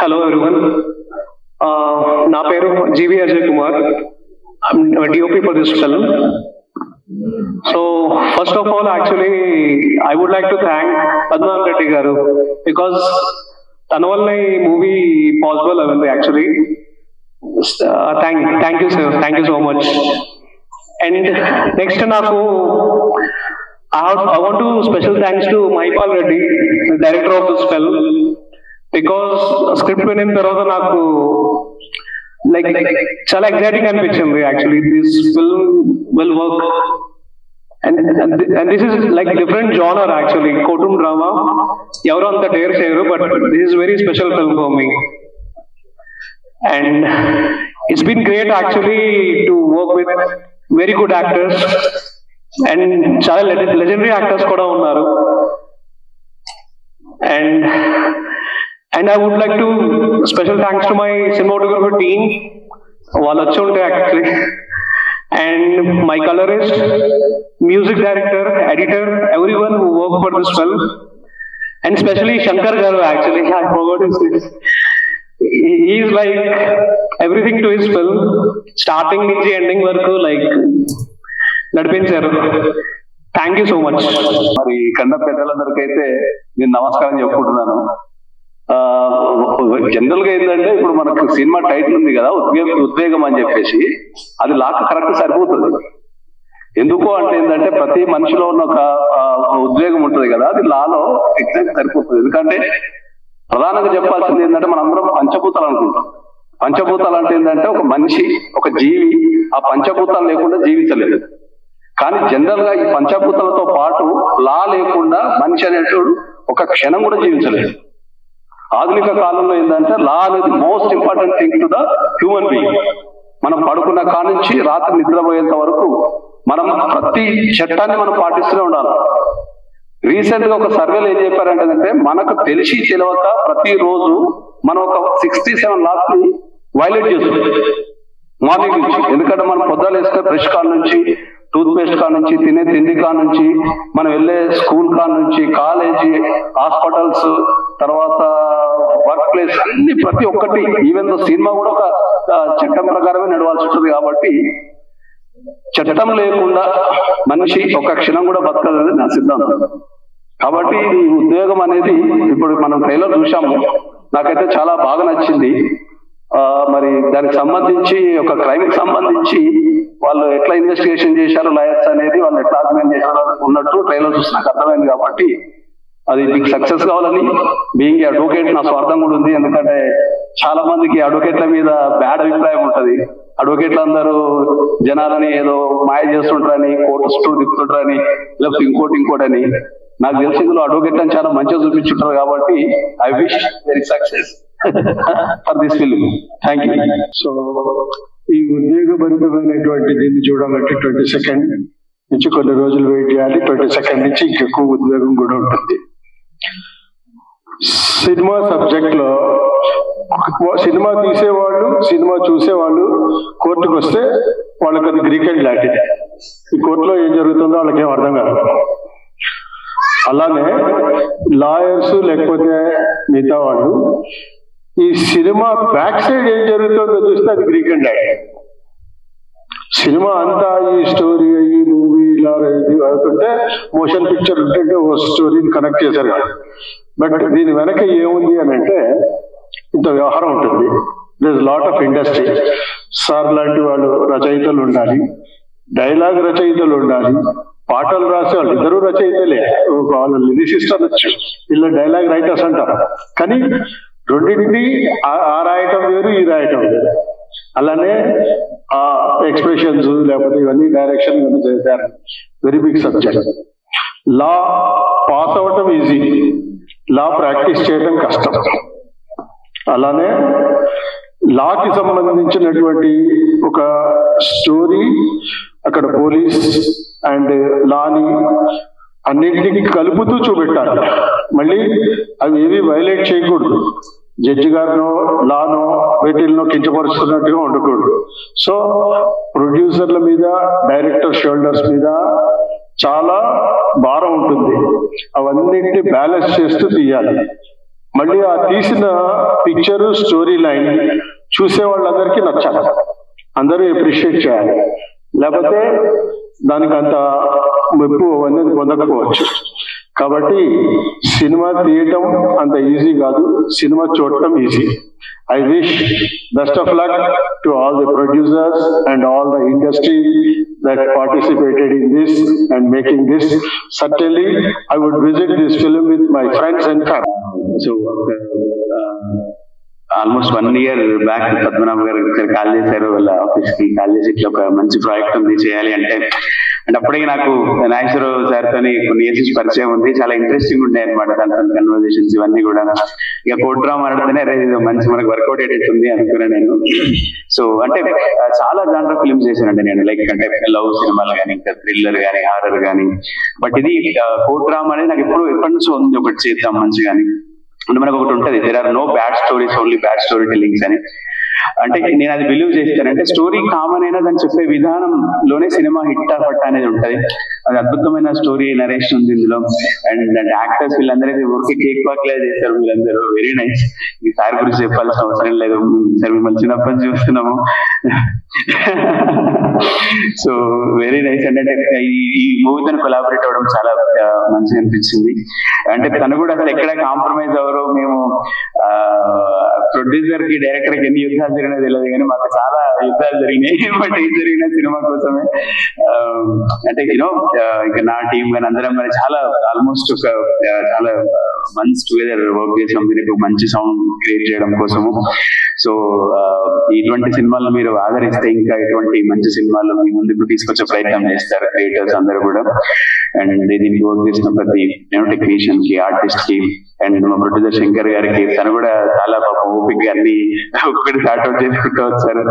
Hello everyone. నా పేరు జీవి Ajay Kumar. I'm a DOP for this film. So first of all, actually, I would like to thank Padman Reddy garu because తన వల్ల ఈ movie possible అయింది actually. Thank you sir. Thank you so much. And next నాకు I want to special thanks to Mahipal Reddy, the director of this film. Because script వినిన తర్వాత నాకు like చాలా exciting అనిపించింది actually this film will work and this is like different genre actually courtroom drama ఎవరు అంత dare చేయరు but this is very special film for me and it's been great actually to work with very good actors and చాలా legendary actors కూడా ఉన్నారు And I would like to special thanks to my cinematographer team, వాళ్ళు వచ్చి ఉంటే actually, and my colorist, music director, editor, everyone who worked for this film, and especially Shankar garu actually, I forgot his name. He is like everything to his film, starting నుంచి ending వరకు like నడిపించారు. Thank you so much. మరి కన్న పెద్దలందరికైతే నేను నమస్కారం చెప్పుకుంటున్నాను. General గా ఏంటంటే ఇప్పుడు మనకు సినిమా టైటిల్ ఉంది కదా, ఉద్వేగం అని చెప్పేసి, అది లాక్ కరెక్ట్ సరిపోతుంది. ఎందుకు అంటే ఏంటంటే ప్రతి మనిషిలో ఉన్న ఒక ఉద్వేగం ఉంటుంది కదా, అది లాలో ఎగ్జాక్ట్ సరిపోతుంది. ఎందుకంటే ప్రధానంగా చెప్పాల్సింది ఏంటంటే మనందరం పంచభూతాలు అనుకుంటాం. పంచభూతాలు అంటే ఏంటంటే ఒక మనిషి, ఒక జీవి ఆ పంచభూతాలు లేకుండా జీవించలేదు. కానీ జనరల్ గా ఈ పంచభూతాలతో పాటు లా లేకుండా మనిషి అనేటోడు ఒక క్షణం కూడా జీవించలేదు. ఆధునిక కాలంలో ఏంటంటే లా అనేది most important thing to the human being. మనం పడుకున్న కానుంచి రాత్రి నిద్రపోయేంత వరకు మనం ప్రతి చట్టాన్ని మనం పాటిస్తూనే ఉండాలి. రీసెంట్ గా ఒక సర్వేలో ఏం చెప్పారంటే మనకు తెలిసి తెలియక ప్రతిరోజు మనం ఒక 67 laws ని వైలేట్ చేస్తుంది మార్నింగ్ నుంచి. ఎందుకంటే మనం పొద్దున వేస్తే బ్రష్ కాడ నుంచి, టూత్ పేస్ట్ కాడ నుంచి, తినే తిండి కాడ నుంచి, మనం వెళ్ళే స్కూల్ కాడ నుంచి, కాలేజీ, హాస్పిటల్స్, తర్వాత వర్క్ ప్లేస్, అన్ని ప్రతి ఒక్కటి, ఈవెన్ సినిమా కూడా ఒక చట్టం ప్రకారమే నడవాల్సి ఉంటుంది. కాబట్టి చట్టం లేకుండా మనిషి ఒక క్షణం కూడా బతకదని నా సిద్ధాంతం. కాబట్టి ఈ ఉద్యోగం అనేది ఇప్పుడు మనం ట్రైలర్ చూసాము, నాకైతే చాలా బాగా నచ్చింది. మరి దానికి సంబంధించి ఒక క్రైమ్ కి సంబంధించి వాళ్ళు ఎట్లా ఇన్వెస్టిగేషన్ చేశారు లాయర్స్ అనేది, వాళ్ళు ఎట్లా ఆర్గ్యుమెంట్ చేశారు ఉన్నట్టు ట్రైలర్ చూసి నాకు అర్థమైంది. కాబట్టి అది మీకు సక్సెస్ కావాలని, బీయింగ్ అడ్వకేట్ నా స్వార్థం కూడా ఉంది. ఎందుకంటే చాలా మందికి అడ్వకేట్ల మీద బ్యాడ్ అభిప్రాయం ఉంటది. అడ్వకేట్లు అందరూ జనాలని ఏదో మాయ చేస్తుంటారని, కోర్టు చుట్టూ తిప్పుతుంటారని, లేకపోతే ఇంకోటి అని. నాకు తెలిసి ఇందులో అడ్వకేట్లను చాలా మంచిగా చూపించుంటారు. కాబట్టి I wish very success for this film. Thank you. So ఈ ఉద్వేగభరితమైనటువంటి దీన్ని చూడాలంటే 22nd నుంచి కొన్ని రోజులు వెయిట్ చేయాలి. 22nd నుంచి ఇంకెక్కువ ఉద్వేగం కూడా ఉంటుంది. సినిమా సబ్జెక్ట్ లో సినిమా తీసేవాళ్ళు, సినిమా చూసేవాళ్ళు కోర్టుకు వస్తే వాళ్ళకి అది గ్రీక్ అండ్ లాటిన్. ఈ కోర్టులో ఏం జరుగుతుందో వాళ్ళకేం అర్థం కాదు. అలానే లాయర్స్ లేకపోతే మిగతా వాళ్ళు ఈ సినిమా బ్యాక్ సైడ్ ఏం జరుగుతుందో చూస్తే అది గ్రీక్ అండ్ లాటిన్. సినిమా అంతా ఈ స్టోరీ, ఈ మూవీ ఇలా అవుతుంటే మోషన్ పిక్చర్ ఉంటుంటే ఓ స్టోరీని కనెక్ట్ చేశారు కదా. బట్ దీని వెనక ఏముంది అని అంటే ఇంత వ్యవహారం ఉంటుంది. This lot of industry. Sir లాంటి వాళ్ళు రచయితలు ఉండాలి, డైలాగ్ రచయితలు ఉండాలి, పాటలు రాసే వాళ్ళు ఇద్దరు రచయితలే, వాళ్ళు లిరిసిస్ట్ అనొచ్చు, వీళ్ళ డైలాగ్ రైటర్స్ అంటారు. కానీ రెండింటినీ ఆ రాయటం వేరు, ఈ రాయటం వేరు. అలానే ఆ ఎక్స్ప్రెషన్స్ లేకపోతే ఇవన్నీ డైరెక్షన్ ఇవన్నీ చేశారు. Very big subject. Law pass అవ్వటం ఈజీ, లా ప్రాక్టీస్ చేయడం కష్టం. అలానే లాకి సంబంధించినటువంటి ఒక స్టోరీ అక్కడ పోలీస్ అండ్ లాని అన్నింటినీ కలుపుతూ చూపెట్టాలి. మళ్ళీ అవి ఏవి వైలేట్ చేయకూడదు. జడ్జి గారినో లానో వీటిల్లో కించపరుస్తున్నట్టుగా ఉండకూడదు. సో ప్రొడ్యూసర్ల మీద, డైరెక్టర్ షోల్డర్స్ మీద చాలా భారం ఉంటుంది. అవన్నింటినీ బ్యాలెన్స్ చేస్తూ తీయాలి. మళ్ళీ ఆ తీసిన పిక్చరు స్టోరీ లైన్ చూసే వాళ్ళందరికీ నచ్చాలి, అందరూ అప్రిషియేట్ చేయాలి, లేకపోతే దానికి అంత మెప్పు అనేది పొందకపోవచ్చు. కాబట్టి సినిమా తీయటం అంత ఈజీ కాదు, సినిమా చూడటం easy. I wish best of luck to all the producers and all the industry that participated in this and making this. Certainly, I would visit this film with my friends and family. So almost 1 year back Padmanabha గారు ఒకసారి call చేశారు, వాళ్ళ office కి call చేసి ఇట్లా ఒక మంచి project ఉంది చేయాలి అంటే అప్పటికి నాకు నాగేశ్వరరావు సార్ తోని కొన్ని ఇయర్స్ పరిచయం ఉంది, చాలా ఇంట్రెస్టింగ్ ఉండే అనమాట దాంట్లో కన్వర్జేషన్స్ ఇవన్నీ కూడా. ఇక కోర్ట్ డ్రామా అనడమే మంచి మనకు వర్కౌట్ అయ్యేటుంది అనుకున్నా నేను. సో అంటే చాలా జానర్ ఫిల్మ్స్ చేశానండి నేను, లైక్ అంటే లవ్ సినిమాలు కానీ, ఇంకా థ్రిల్లర్ కానీ, హారర్ కానీ. బట్ ఇది కోర్ట్ డ్రామా అనేది నాకు ఎప్పటి నుంచో ఉంది, ఒకటి చేద్దాం మంచిగా అని. అంటే మనకు ఒకటి ఉంటుంది, there are no bad stories, only bad story tellings అని. అంటే నేను అది బిలీవ్ చేస్తానంటే స్టోరీ కామన్ అయినా దాన్ని చెప్పే విధానంలోనే సినిమా హిట్ అవ్వట అనేది ఉంటది. అది అద్భుతమైన స్టోరీ నరేషన్ ఉంది ఇందులో. అండ్ యాక్టర్స్ వీళ్ళందరూ ఊరికి కేక్ పార్క్లే చేశారు, వీళ్ళందరూ వెరీ నైస్. ఈ సార్ గురించి చెప్పాల్సిన అవసరం లేదు, సార్ మిమ్మల్ని చిన్నప్పటి నుంచి చూస్తున్నాము. So very nice. అంటే ఈ మూవీతో కొలాబరేట్ అవ్వడం చాలా మంచిగా అనిపించింది. అంటే తను కూడా అసలు ఎక్కడ కాంప్రమైజ్ అవ్వరు. మేము ప్రొడ్యూసర్ కి, డైరెక్టర్ కి ఎన్ని యుద్ధాలు జరిగినా తెలియదు కానీ మాకు చాలా యుద్ధాలు జరిగినాయి. బట్ ఏం జరిగిన సినిమా కోసమే. అంటే యూనో ఇక నా టీం కానీ అందరం కానీ చాలా ఆల్మోస్ట్ ఒక చాలా మంత్స్ టుగెదర్ వర్క్ చేసాం దీనికి మంచి సౌండ్ క్రియేట్ చేయడం కోసము. సో ఇటువంటి సినిమాలు మీరు ఆదరిస్తే ఇంకా ఇటువంటి మంచి సినిమాలు మీ ముందుకు తీసుకొచ్చే ప్రయత్నం చేస్తారు క్రియేటర్స్ అందరూ కూడా. అండ్ దీనికి వర్క్ చేసిన ప్రతి టెక్నీషియన్ కి, ఆర్టిస్ట్ కి, అండ్ మా ప్రొడ్యూసర్ శంకర్ గారికి, తను కూడా చాలా పాపం ఓపిక అన్ని ఒక్కటి స్టార్ట్ అవుట్ చేసుకుంటూ వచ్చారు.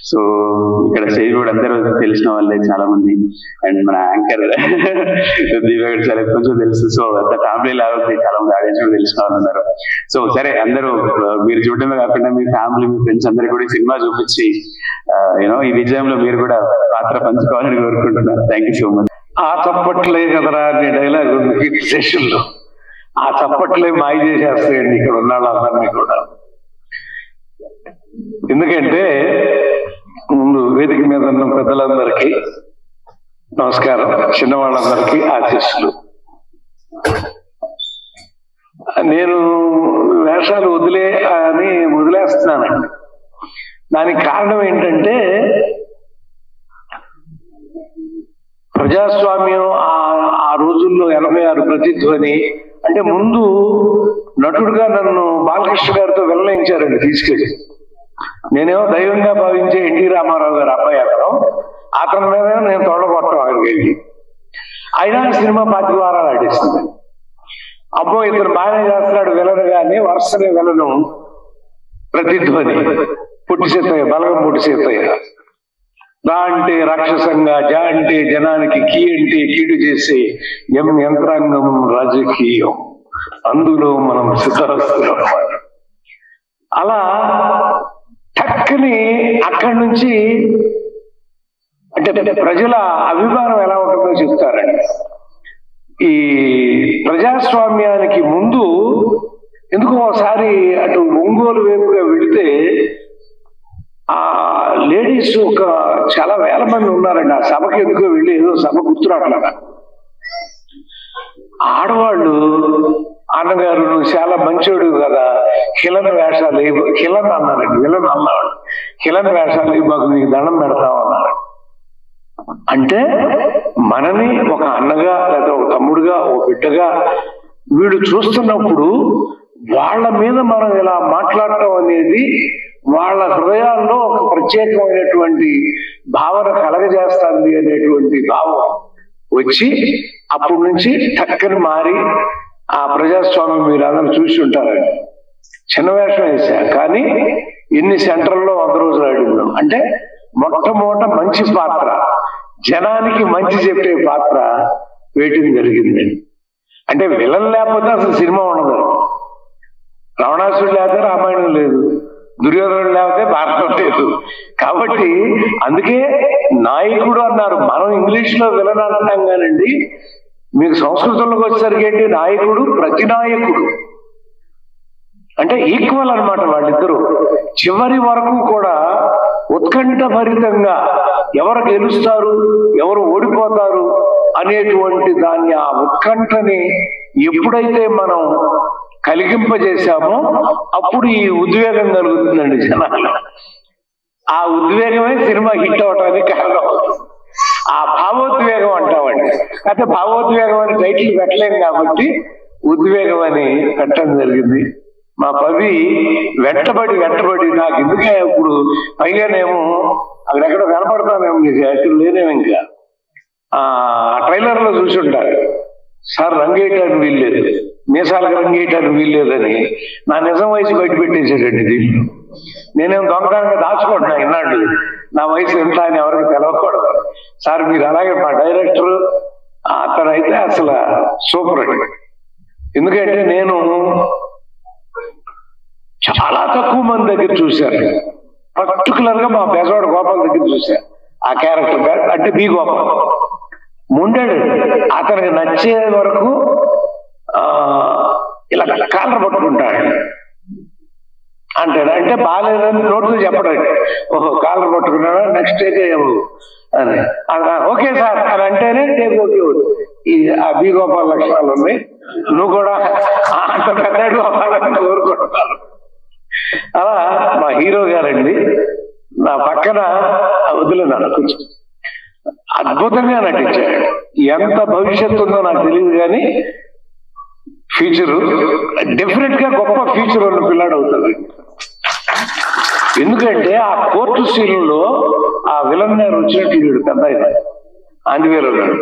సో ఇక్కడ స్టేజ్ కూడా అందరూ తెలిసిన వాళ్ళే చాలా మంది. అండ్ మన యాంకర్ దీపక్ చాలా కొంచెం తెలుసు. సో అంత ఫ్యామిలీ లాగా చాలా మంది ఆడియన్స్ కూడా తెలిసిన వాళ్ళు ఉన్నారు. సో సరే, అందరూ మీరు చూడడమే కాకుండా మీ ఫ్యామిలీ, మీ ఫ్రెండ్స్ అందరికీ కూడా సినిమా చూపించి యూనో ఈ విజయంలో మీరు కూడా పాత్ర పంచుకోవాలని కోరుకుంటున్నారు. Thank you so much. ఆ చప్పట్లే కదరా అనే డైలాగ్ ఉంది హిట్ స్టేషన్లో. ఆ చప్పట్లే మాయ చేసేస్తాయండి ఇక్కడ ఉన్న వాళ్ళందరినీ కూడా. ఎందుకంటే ముందు వేదిక మీద ఉన్న పెద్దలందరికీ నమస్కారం, చిన్నవాళ్ళందరికీ ఆశీస్సులు. నేను వేషాలు వదిలేస్తున్నానండి. దానికి కారణం ఏంటంటే ప్రజాస్వామ్యం ఆ రోజుల్లో 86 ప్రతిధ్వని అంటే ముందు నటుడుగా నన్ను బాలకృష్ణ గారితో వెల్లయించారండి తీసుకెళ్ళి. నేనేమో దైవంగా భావించే ఎన్టీ రామారావు గారు అబ్బాయి అతని మీద నేను తోడగొట్టం అక్కడికి వెళ్ళి. అయినా సినిమా 5 వారాలు ఆడేస్తుంది. అబ్బో ఇతను బాగానే చేస్తున్నాడు విలను, కానీ వరుసనే విలను ప్రతిధ్వని పుట్టి సీతయ్య, బలగం పుట్టి సీతయ్య. రా అంటే రాక్షసంగా, జా అంటే జనానికి, కీ అంటే కీడు చేసే యంత్రాంగం రాజకీయం, అందులో మనం సిద్ధహస్తులం. అలా టక్కని అక్కడి నుంచి అంటే ప్రజల అభిమానం ఎలా ఉంటుందో చెప్తారండి. ఈ ప్రజాస్వామ్యానికి ముందు ఎందుకో ఒకసారి అటు ఒంగోలు వైపుగా వెళితే ఆ లేడీస్ చాలా వేల మంది ఉన్నారండి. ఆ సభకి ఎందుకో వెళ్ళి ఏదో సభ గుర్తురాట్లా ఆడవాళ్ళు అన్నగారు నువ్వు చాలా మంచోడు కదా, హిలన్ వేషాలు హిలన్ అన్నారండి, విలన్ అన్నాడు. హిలన్ వేషాలు మాకు నీకు దండం పెడతాం అన్నారు. అంటే మనని ఒక అన్నగా లేదా ఒక తమ్ముడుగా, ఒక బిడ్డగా వీడు చూస్తున్నప్పుడు వాళ్ళ మీద మనం ఇలా మాట్లాడటం అనేది వాళ్ళ హృదయాల్లో ఒక ప్రత్యేకమైనటువంటి భావన కలగజేస్తుంది అనేటువంటి భావం వచ్చి అప్పటి నుంచి టక్కని మారి ఆ ప్రజాస్వామ్యం మీరు అందరూ చూసి ఉంటారండి. చిన్న వేషం వేసా కానీ ఎన్ని సెంటర్లో 100 రోజులు ఆడిందాం. అంటే మొట్టమొదట మంచి పాత్ర, జనానికి మంచి చెప్పే పాత్ర వేయటం జరిగింది. అంటే విలన్ లేకపోతే అసలు సినిమా ఉండదు. రావణాసుడు లేకపోతే రామాయణం లేదు, దుర్యోధనుడు లేకపోతే భారతం లేదు. కాబట్టి అందుకే నాయకుడు అన్నారు. మనం ఇంగ్లీష్ లో విలన్ అంటాం కానండి, మీకు సంస్కృతంలోకి వచ్చేసరికి ఏంటి నాయకుడు, ప్రతినాయకుడు. అంటే ఈక్వల్ అన్నమాట వాళ్ళిద్దరూ. చివరి వరకు కూడా ఉత్కంఠభరితంగా ఎవరు గెలుస్తారు, ఎవరు ఓడిపోతారు అనేటువంటి దాన్ని, ఆ ఉత్కంఠని ఎప్పుడైతే మనం కలిగింపజేశామో అప్పుడు ఈ ఉద్వేగం కలుగుతుందండి జనాలు. ఆ ఉద్వేగమే సినిమా హిట్ అవటానికి కారణం. ఆ భావోద్వేగం అంటామండి. అయితే భావోద్వేగం అని టైటిల్ పెట్టలేం కాబట్టి ఉద్వేగం అని పెట్టడం జరిగింది. మా పవి వెంటబడి నాకు ఎందుకే ఇప్పుడు పైగానేమో అక్కడెక్కడ కనపడతానేమో, మీకు యాక్చువల్ లేనేమో ఇంకా ఆ ట్రైలర్ లో చూసి ఉంటారు, సార్ రంగేయటానికి వీల్లేదు, మీసాలకు రంగేయటానికి వీల్లేదని నా నిజం వయసు బయట పెట్టేసాడండి దీన్ని. నేనేం దొంగతనంగా దాచుకుంటున్నా ఇన్నాళ్ళు, నా వయసు ఎంత అని ఎవరికి తెలవకూడదు. సార్ మీరు అలాగే మా డైరెక్టర్ అతనైతే అసలు సూపర్ అండి. ఎందుకంటే నేను చాలా తక్కువ మంది దగ్గర చూశాను, పర్టికులర్ గా మా బెజవాడ గోపాల్ దగ్గర చూశాను. ఆ క్యారెక్టర్ అంటే బి గోపాల్ ముండాడు, అతనికి నచ్చే వరకు ఇలా కాలర్ పట్టుకుంటాడు అంటాడు. అంటే బాగాలేదని నోట్తో చెప్పడాడు, ఓహో కాలర్ పట్టుకున్నాడా, నెక్స్ట్ అయితే అని ఓకే సార్ అని అంటేనే టేక్ ఓకే. ఈ ఆ బి గోపాల్ లక్షణాలు ఉన్నాయి, నువ్వు కూడా అంత పెద్ద గోపాలని కోరుకుంటున్నాను. అలా మా హీరో గారండి నా పక్కన వదిలేనాడు, కొంచెం అద్భుతంగా నటించాడు. ఎంత భవిష్యత్తు ఉందో నాకు తెలియదు కానీ ఫ్యూచర్ డెఫినెట్ గా గొప్ప ఫ్యూచర్ ఉన్న పిల్లాడు అవుతాడు. ఎందుకంటే ఆ కోర్టు సీన్లో ఆ విలన్ గారు వచ్చినట్టు పెద్ద ఆంజనేయులు గారు,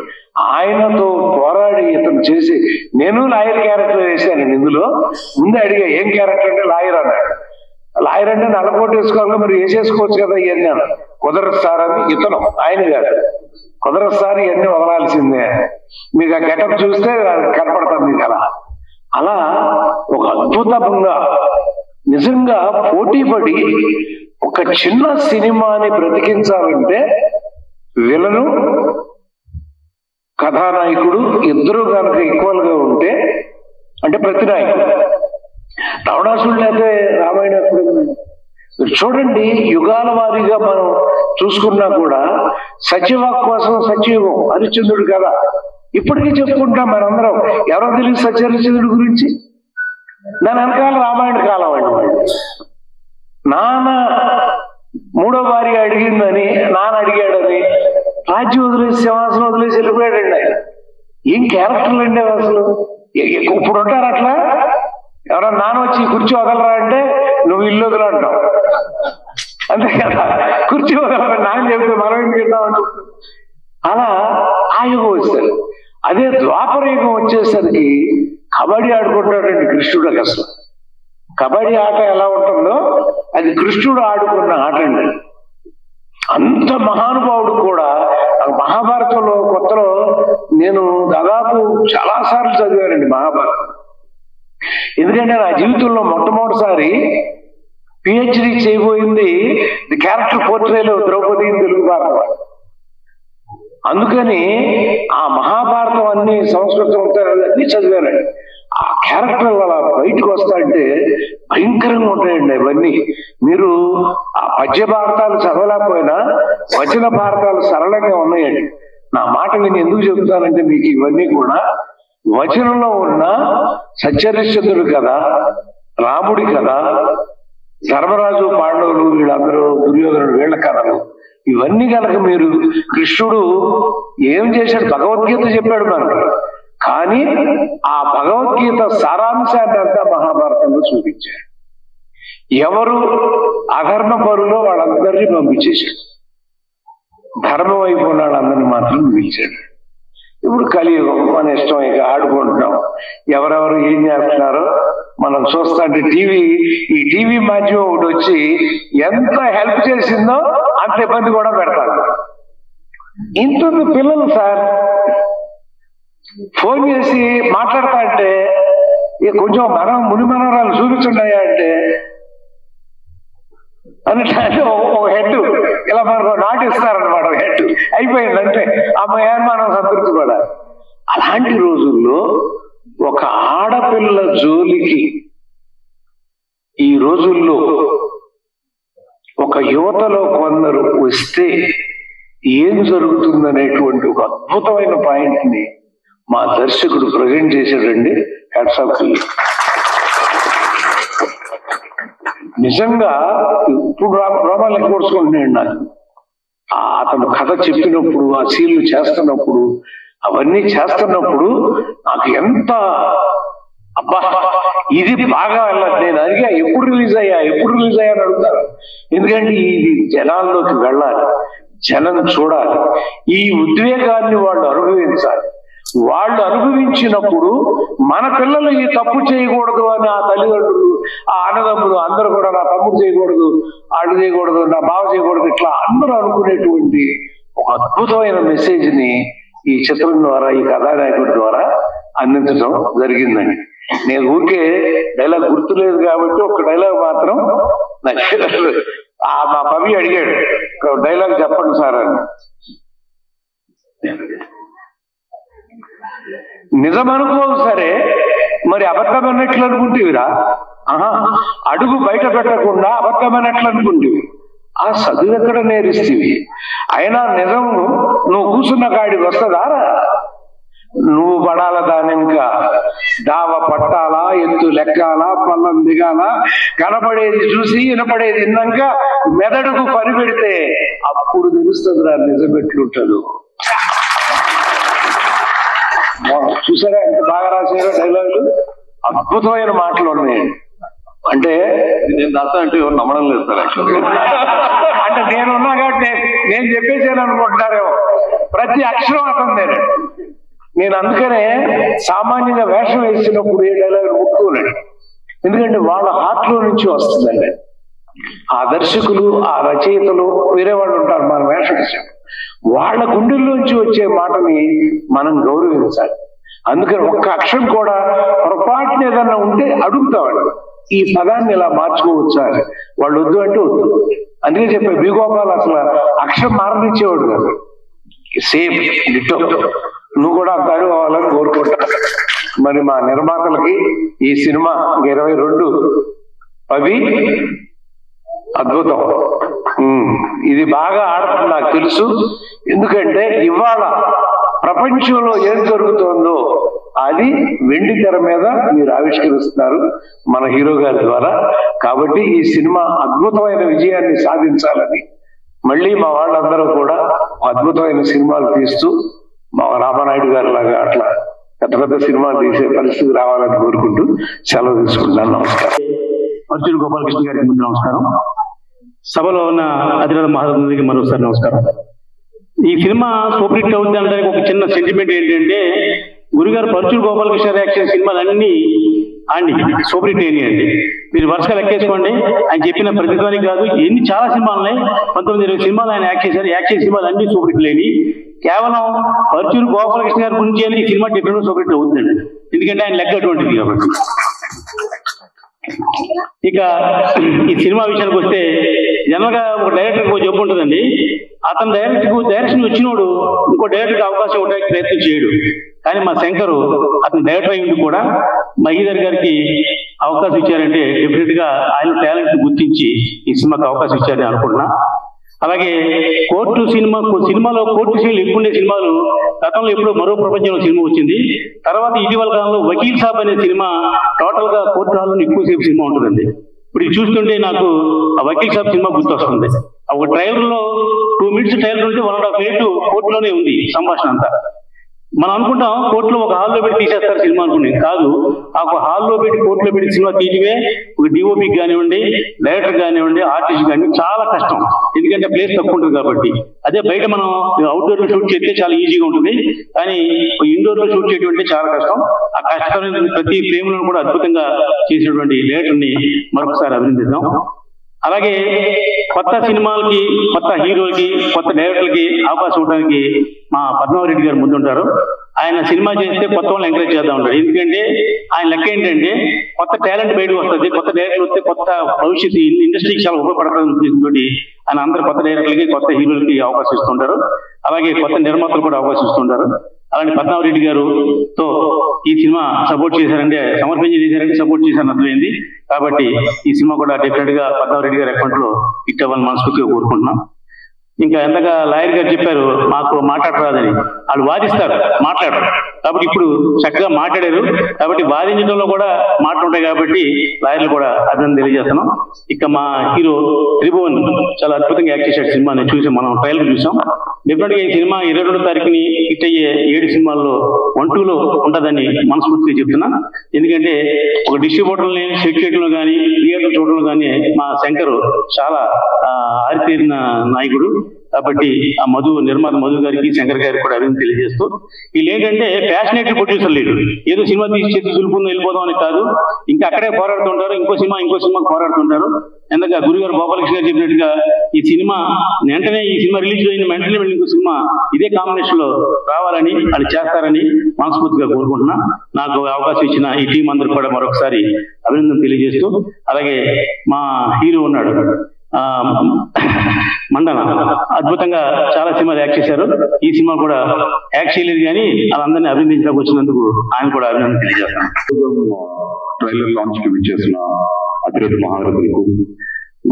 ఆయనతో పోరాడి ఇతను చేసి, నేను లాయర్ క్యారెక్టర్ వేశాను ఇందులో. ముందే అడిగా ఏం క్యారెక్టర్ అంటే లాయర్ అన్నాడు. లాయర్ అంటే నల్లకోట వేసుకోవాలి, మరి వేసేసుకోవచ్చు కదా ఇవన్నీ. కుదరదు సార్ అని ఇతను, ఆయన గారు కుదరదు సార్ ఇవన్నీ వదలాల్సిందే, మీకు ఆ గెటప్ చూస్తే కనపడతాం మీకు. అలా ఒక అద్భుతంగా నిజంగా పోటీ పడి ఒక చిన్న సినిమాని బ్రతికించాలంటే విలను కథానాయకుడు ఇద్దరు కనుక ఈక్వల్ గా ఉంటే, అంటే ప్రతి నాయకుడు రావణాసురుడు అయితే రామాయణప్పుడు చూడండి, యుగాల వారీగా మనం చూసుకున్నా కూడా సత్యవాక్ కోసం సత్యయుగం హరిశ్చంద్రుడు కదా ఇప్పటికీ చెప్పుకుంటాం మనందరం. ఎవరో తెలియదు సత్యహరిశ్చంద్రుడి గురించి. దాని వెనకాల రామాయణ కాలం అండి. నాన్న మూడో భార్య అడిగిందని, నాన్న అడిగాడని రాజ్యం వదిలేసి సింహాసనం వదిలేసి వెళ్ళిపోయాడండి ఆయన. ఏం క్యారెక్టర్లు అండి అసలు. ఇప్పుడు ఉంటారు అట్లా, ఎవరన్నా నాన్న వచ్చి కుర్చీ వదలరా అంటే నువ్వు ఇల్లు వదల అంటావు, అంతే కదా. కుర్చీ వదలరా నాన్న చెప్తే మనం ఏం చేద్దామంటాం. అలా ఆ యుగం వచ్చారు. అదే ద్వాపర యుగం వచ్చేసరికి కబడ్డీ ఆడుకుంటాడండి కృష్ణుడు. అసలు కబడ్డీ ఆట ఎలా ఉంటుందో అది కృష్ణుడు ఆడుకున్న ఆట అండి. అంత మహానుభావుడు కూడా. మహాభారతంలో కొత్తలో నేను దాదాపు చాలా సార్లు చదివానండి మహాభారతం. ఎందుకంటే నా జీవితంలో మొట్టమొదటిసారి పిహెచ్డి చేయబోయింది ది క్యారెక్టర్ పోర్ట్రేలో ద్రౌపది తెలుగు భారతం. అందుకని ఆ మహాభారతం అన్ని సంస్కృతం అన్ని చదివానండి. ఆ క్యారెక్టర్ అలా బయటకు వస్తాయంటే భయంకరంగా ఉంటాయండి అవన్నీ. మీరు ఆ పద్య భారతాలు చదవలేకపోయినా వచన భారతాలు సరళంగా ఉన్నాయండి. నా మాట నేను ఎందుకు చెబుతానంటే మీకు ఇవన్నీ కూడా వచనంలో ఉన్న సత్యహరిశ్చంద్రుడు కదా, రాముడి కదా, ధర్మరాజు పాండవులు వీళ్ళందరూ, దుర్యోధనుడు వీళ్ళ కథలు, ఇవన్నీ కనుక మీరు కృష్ణుడు ఏం చేశాడు, భగవద్గీత చెప్పాడు మనకు, కానీ ఆ భగవద్గీత సారాంశాన్ని అంతా మహాభారతంలో చూపించాడు. ఎవరు అధర్మ పరులో వాళ్ళందరినీ పంపించేశాడు, ధర్మం వైపు ఉన్న వాళ్ళందరినీ మాత్రం పిలిచాడు. ఇప్పుడు కలియుగం, మన ఇష్టం, ఇక ఆడుకుంటున్నాం. ఎవరెవరు ఏం చేస్తున్నారో మనం చూస్తుంటే ఈ టీవీ మాధ్యమం ఒకటి వచ్చి ఎంత హెల్ప్ చేసిందో అంత ఇబ్బంది కూడా పెడతారు. ఇంత పిల్లలు సార్ ఫోన్ చేసి మాట్లాడతా అంటే కొంచెం మనం ముని మనవరాలు చూపించున్నాయా అంటే అంటే ఒక హెడ్ ఇలా మనకు నాటిస్తారనమాట. హెడ్ అయిపోయింది అంటే అమ్మాయి మనం సంతృప్తి పడాలి. అలాంటి రోజుల్లో ఒక ఆడపిల్ల జోలికి ఈ రోజుల్లో ఒక యువతలో కొందరు వస్తే ఏం జరుగుతుందనేటువంటి ఒక అద్భుతమైన పాయింట్ ని మా దర్శకుడు ప్రజెంట్ చేశాడండి. Hats off. నిజంగా ఇప్పుడు రోమాలు ఎక్కడుకుంటున్నాడు నాకు. అతను కథ చెప్పినప్పుడు, ఆ సీన్లు చేస్తున్నప్పుడు, అవన్నీ చేస్తున్నప్పుడు నాకు ఎంత అబ్బా ఇది బాగా వెళ్ళదు. నేను అడిగా ఎప్పుడు రిలీజ్ అయ్యా అని అడుగుతాను. ఎందుకంటే ఇది జనాల్లోకి వెళ్ళాలి, జనం చూడాలి, ఈ ఉద్వేగాన్ని వాళ్ళు అనుభవించాలి. వాళ్ళు అనుభవించినప్పుడు మన పిల్లలు ఈ తప్పు చేయకూడదు అని ఆ తల్లిదండ్రులు, ఆ అన్నదమ్ములు అందరూ కూడా నా తమ్ముడు చేయకూడదు, ఆడు చేయకూడదు, నా బావ చేయకూడదు, ఇట్లా అందరూ అనుకునేటువంటి ఒక అద్భుతమైన మెసేజ్ ని ఈ చిత్రం ద్వారా, ఈ కథానాయకుడి ద్వారా అందించడం జరిగిందండి. నేను ఊరికే డైలాగ్ గుర్తులేదు కాబట్టి ఒక డైలాగ్ మాత్రం మా పవి అడిగాడు, డైలాగ్ చెప్పండి సార్ అని. నిజమనుకోవు సరే, మరి అబద్ధమన్నట్లు అనుకుంటేవిరా, అడుగు బయట పెట్టకుండా అబద్ధమన్నట్లు అనుకుంటేవి, ఆ చదువు ఎక్కడ నేరిస్తేవి? అయినా నిజం నువ్వు కూర్చున్న కాడికి వస్తుందా? నువ్వు పడాల దాని ఇంకా దావ పట్టాలా, ఎత్తు లెక్కాలా, పల్లం దిగాలా, కనపడేది చూసి వినపడేది విన్నాక మెదడుకు పని పెడితే అప్పుడు తెలుస్తుంది రా నిజం ఎట్లుంటాడు. చూసారా ఎంత బాగా రాశారో డైలాగులు, అద్భుతమైన మాటలు ఉన్నాయి. అంటే నేను దాస్తా అంటే ఎవరు నమ్మడం లేదు సార్. అంటే నేనున్నా కాబట్టి నేను చెప్పేసాను అనుకుంటున్నారేమో. ప్రతి అక్షరం అతను నేను అందుకనే సామాన్యంగా వేషం వేసినప్పుడు ఏ డైలాగ్ ముట్టుకోలేడు. ఎందుకంటే వాళ్ళ హార్ట్ లో నుంచి వస్తుందండి. ఆ దర్శకులు, ఆ రచయితలు, వేరే వాళ్ళు ఉంటారు మన వేషం, వాళ్ళ గుండెల్లోంచి వచ్చే మాటని మనం గౌరవించాలి. అందుకని ఒక్క అక్షరం కూడా పొరపాటున ఏదన్నా ఉంటే అడుగుతావాడు, ఈ పదాన్ని ఇలా మార్చుకోవచ్చా అని. వాళ్ళు వద్దు అంటే వద్దు. అందుకే చెప్పే బిగోపాల్ అసలు అక్షరం మారనిచ్చేవాడు కాదు. సేమ్ డిటో నువ్వు కూడా అంత అవ్వాలని కోరుకుంటా. మరి మా నిర్మాతలకి ఈ సినిమా 22 అవి అద్భుతం. ఇది బాగా ఆడుతుంది నాకు తెలుసు. ఎందుకంటే ఇవాళ ప్రపంచంలో ఏం జరుగుతుందో అది వెండి తెర మీద మీరు ఆవిష్కరిస్తున్నారు మన హీరో గారి ద్వారా. కాబట్టి ఈ సినిమా అద్భుతమైన విజయాన్ని సాధించాలని, మళ్ళీ మా వాళ్ళందరూ కూడా అద్భుతమైన సినిమాలు తీస్తూ మా రామానాయుడు గారి లాగా అట్లా పెద్ద పెద్ద సినిమాలు తీసే పరిస్థితి రావాలని కోరుకుంటూ సెలవు తీసుకుంటున్నాను. నమస్కారం. అర్జున్ గోపాలకృష్ణ గారికి ముందు నమస్కారం. సభలో ఉన్న అధిరాధ మహారాజుకి మరోసారి నమస్కారం. ఈ సినిమా సూపర్ హిట్ అవుతుంది అనడానికి ఒక చిన్న సెంటిమెంట్ ఏంటంటే, గురుగారు పరుచూరు గోపాలకృష్ణ యాక్షన్ సినిమాలన్నీ అండి సూపర్ హిట్ అయినాయండి. మీరు వరుసగా లెక్కేసుకోండి. ఆయన చెప్పిన ప్రతిధ్వని కాదు, ఎన్ని చాలా సినిమాలు ఉన్నాయి, 19-20 సినిమాలు ఆయన యాక్ట్ చేశారు. యాక్షన్ సినిమాలు అన్ని సూపర్ హిట్లు అయినాయి. కేవలం పరుచూరు గోపాలకృష్ణ గారి గురించి ఈ సినిమా డెఫినెట్గా సూపర్ హిట్ అవుతుందండి. ఎందుకంటే ఆయన లెక్క అటువంటిది కాబట్టి. ఇక ఈ సినిమా విషయానికి వస్తే, జనరల్గా ఒక డైరెక్టర్కి ఒక జబ్బు ఉంటుందండి. అతను డైరెక్షన్ వచ్చినోడు ఇంకో డైరెక్టర్కి అవకాశం ఇవ్వడానికి ప్రయత్నం చేయడు. కానీ మా శంకరు అతను డైరెక్టర్ అయ్యింది కూడా మహీధర్ గారికి అవకాశం ఇచ్చారంటే డెఫినెట్ గా ఆయన టాలెంట్ గుర్తించి ఈ సినిమాకి అవకాశం ఇచ్చారని అనుకుంటున్నా. అలాగే సినిమాలో కోర్టు సీన్లు ఎక్కువ ఉండే సినిమాలు గతంలో ఎప్పుడో మరో ప్రపంచంలో సినిమా వచ్చింది. తర్వాత ఇటీవల కాలంలో వకీల్ సాబ్ అనే సినిమా టోటల్ గా కోర్టు హాల్లో ఎక్కువసేపు సినిమా ఉంటుందండి. ఇప్పుడు ఇది చూస్తుంటే నాకు ఆ వకీల్ సాబ్ సినిమా గుర్తొస్తుంది. ఒక ట్రైలర్ లో 2 minutes ట్రైలర్ ఉంటే 1.5 minute కోర్టులోనే ఉంది సంభాషణ అంతా. మనం అనుకుంటాం కోర్టులో ఒక హాల్లో పెట్టి తీసేస్తారు సినిమా అనుకునే, కాదు. ఆ ఒక హాల్లో పెట్టి కోర్టులో పెట్టి సినిమా తీయడమే ఒక డిఓపికి కానివ్వండి, డైరెక్టర్ కానివ్వండి, ఆర్టిస్ట్ కానివ్వండి చాలా కష్టం. ఎందుకంటే ప్లేస్ తక్కువ ఉంటుంది కాబట్టి. అదే బయట మనం అవుట్డోర్ లో షూట్ చేస్తే చాలా ఈజీగా ఉంటుంది, కానీ ఇండోర్ లో షూట్ చేయడం చాలా కష్టం. ఆ కష్టమైన ప్రతి ఫ్రేమ్లను కూడా అద్భుతంగా చేసినటువంటి డైరెక్టర్ ని మరొకసారి అభినందిద్దాం. అలాగే కొత్త సినిమాలకి, కొత్త హీరోలకి, కొత్త డైరెక్టర్లకి అవకాశం ఇవ్వడానికి మా పద్మావరెడ్డి గారు ముందుంటారు. ఆయన సినిమా చేస్తే కొత్త వాళ్ళని ఎంకరేజ్ చేద్దాం ఉంటారు. ఎందుకంటే ఆయన లెక్క ఏంటంటే కొత్త టాలెంట్ బయటకు వస్తుంది, కొత్త డైరెక్టర్లు వస్తే కొత్త భవిష్యత్తు ఇండస్ట్రీకి చాలా ఉపయోగపడుతుంది. ఆయన అందరు కొత్త డైరెక్టర్లకి, కొత్త హీరోలకి అవకాశం ఇస్తుంటారు. అలాగే కొత్త నిర్మాతలు కూడా అవకాశం ఇస్తుంటారు. అలాంటి పద్మావరెడ్డి గారుతో ఈ సినిమా సపోర్ట్ చేశారంటే సమర్పించి చేశారంటే సపోర్ట్ చేశారని అర్థమైంది. కాబట్టి ఈ సినిమా కూడా డెఫినెట్ గా పద్మావరెడ్డి గారి అకౌంట్ లో హిట్ అవ్వాలని మనస్ఫూర్తిగా కోరుకుంటున్నాం. ఇంకా ఎంతగా లాయర్ గారు చెప్పారు మాకు మాట్లాడరాదని, వాళ్ళు వాదిస్తారు మాట్లాడరు. కాబట్టి ఇప్పుడు చక్కగా మాట్లాడారు కాబట్టి వాదించడంలో కూడా మాటలు ఉంటాయి కాబట్టి లాయర్లు కూడా అర్థం తెలియజేస్తున్నాం. ఇక మా హీరో త్రిభువన్ చాలా అద్భుతంగా యాక్ట్ చేశాడు. సినిమాని చూసి మనం ట్రైలర్ చూసాం. డెఫినెట్ గా ఈ సినిమా 22వ తారీఖుని హిట్ అయ్యే 7 సినిమాల్లో 1, 2లో ఉంటుందని మనస్ఫూర్తిగా చెప్తున్నా. ఎందుకంటే ఒక డిస్ట్రిబ్యూటర్ని సెట్ చేయడంలో కానీ థియేటర్ చూడడంలో కానీ మా శంకర్ చాలా ఆరితేరిన నాయకుడు. కాబట్టి ఆ నిర్మాత మధు గారికి శంకర్ గారికి కూడా అభివృద్ధి తెలియజేస్తూ, వీళ్ళు ఏంటంటే ప్యాషనేట్ ప్రొడ్యూసర్ లేదు, ఏదో సినిమా తీసి చేసి దులుపుందో వెళ్ళిపోదాం అని కాదు, ఇంకా అక్కడే పోరాడుతుంటారు, ఇంకో సినిమాకి పోరాడుతుంటారు. ఎందుకంటే గురుగారు గోపాలకృష్ణ గారు చెప్పినట్టుగా ఈ సినిమా రిలీజ్ అయిన వెంటనే ఇంకో సినిమా ఇదే కాంబినేషన్ లో రావాలని అది చేస్తారని మనస్ఫూర్తిగా కోరుకుంటున్నా. నాకు అవకాశం ఇచ్చిన ఈ టీం అందరూ కూడా మరొకసారి అభినందన తెలియజేస్తూ, అలాగే మా హీరో ఉన్నాడు మండన, అద్భుతంగా చాలా సినిమాలు యాక్ట్ చేశారు. ఈ సినిమా కూడా యాక్ట్ చేయలేదు కానీ వాళ్ళందరినీ అభినందించడానికి వచ్చినందుకు ఆయన కూడా అభినందన తెలియజేస్తాను. ట్రైలర్ లాంచ్ కి విచ్చేసిన అతిరేత మహారథులకు,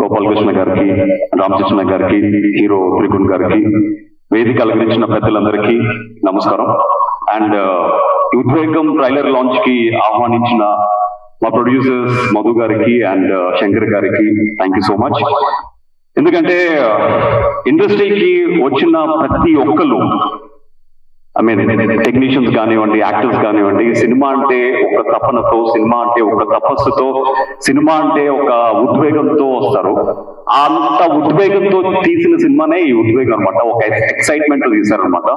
గోపాలకృష్ణ గారికి, రామకృష్ణ గారికి, హీరో త్రిగుణ్ గారికి, వేదిక అలంకరించిన పెద్దలందరికీ నమస్కారం. అండ్ ఉద్వేగం ట్రైలర్ లాంచ్ కి ఆహ్వానించిన మా ప్రొడ్యూసర్స్ మధు గారికి అండ్ శంకర్ గారికి థ్యాంక్ యూ సో మచ్. ఎందుకంటే ఇండస్ట్రీకి వచ్చిన ప్రతి ఒక్కరు, టెక్నీషియన్స్ కానివ్వండి, యాక్టర్స్ కానివ్వండి, సినిమా అంటే ఒక తపనతో, సినిమా అంటే ఒక తపస్సుతో, సినిమా అంటే ఒక ఉద్వేగంతో వస్తారు. అంత ఉద్వేగంతో తీసిన సినిమానే ఈ ఉద్వేగం అనమాట. ఒక ఎక్సైట్మెంట్ తీశారనమాట.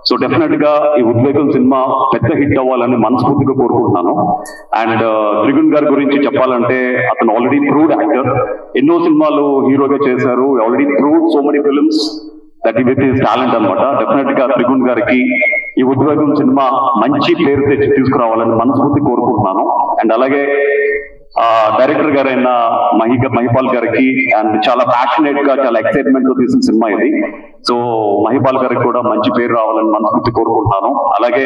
సో డెఫినెట్ గా ఈ ఉద్వేగం సినిమా పెద్ద హిట్ అవ్వాలని మనస్ఫూర్తిగా కోరుకుంటున్నాను. అండ్ త్రిగుణ్ గారి గురించి చెప్పాలంటే అతను ఆల్రెడీ ప్రూవ్డ్ యాక్టర్, ఎన్నో సినిమాలు హీరోగా చేశారు, already proved so many films that with his talent అనమాట. డెఫినెట్ గా త్రిగుణ్ గారికి ఈ ఉద్వేగం సినిమా మంచి పేరు తెచ్చి తీసుకురావాలని మనస్ఫూర్తి కోరుకుంటున్నాను. అండ్ అలాగే డైరెక్టర్ గారైన మహిపాల్ గారికి అండ్ చాలా ప్యాషనేట్ గా, చాలా ఎక్సైట్మెంట్ తో తీసిన సినిమా ఇది. సో మహిపాల్ గారికి కూడా మంచి పేరు రావాలని మనస్ఫూర్తి కోరుకుంటున్నాను. అలాగే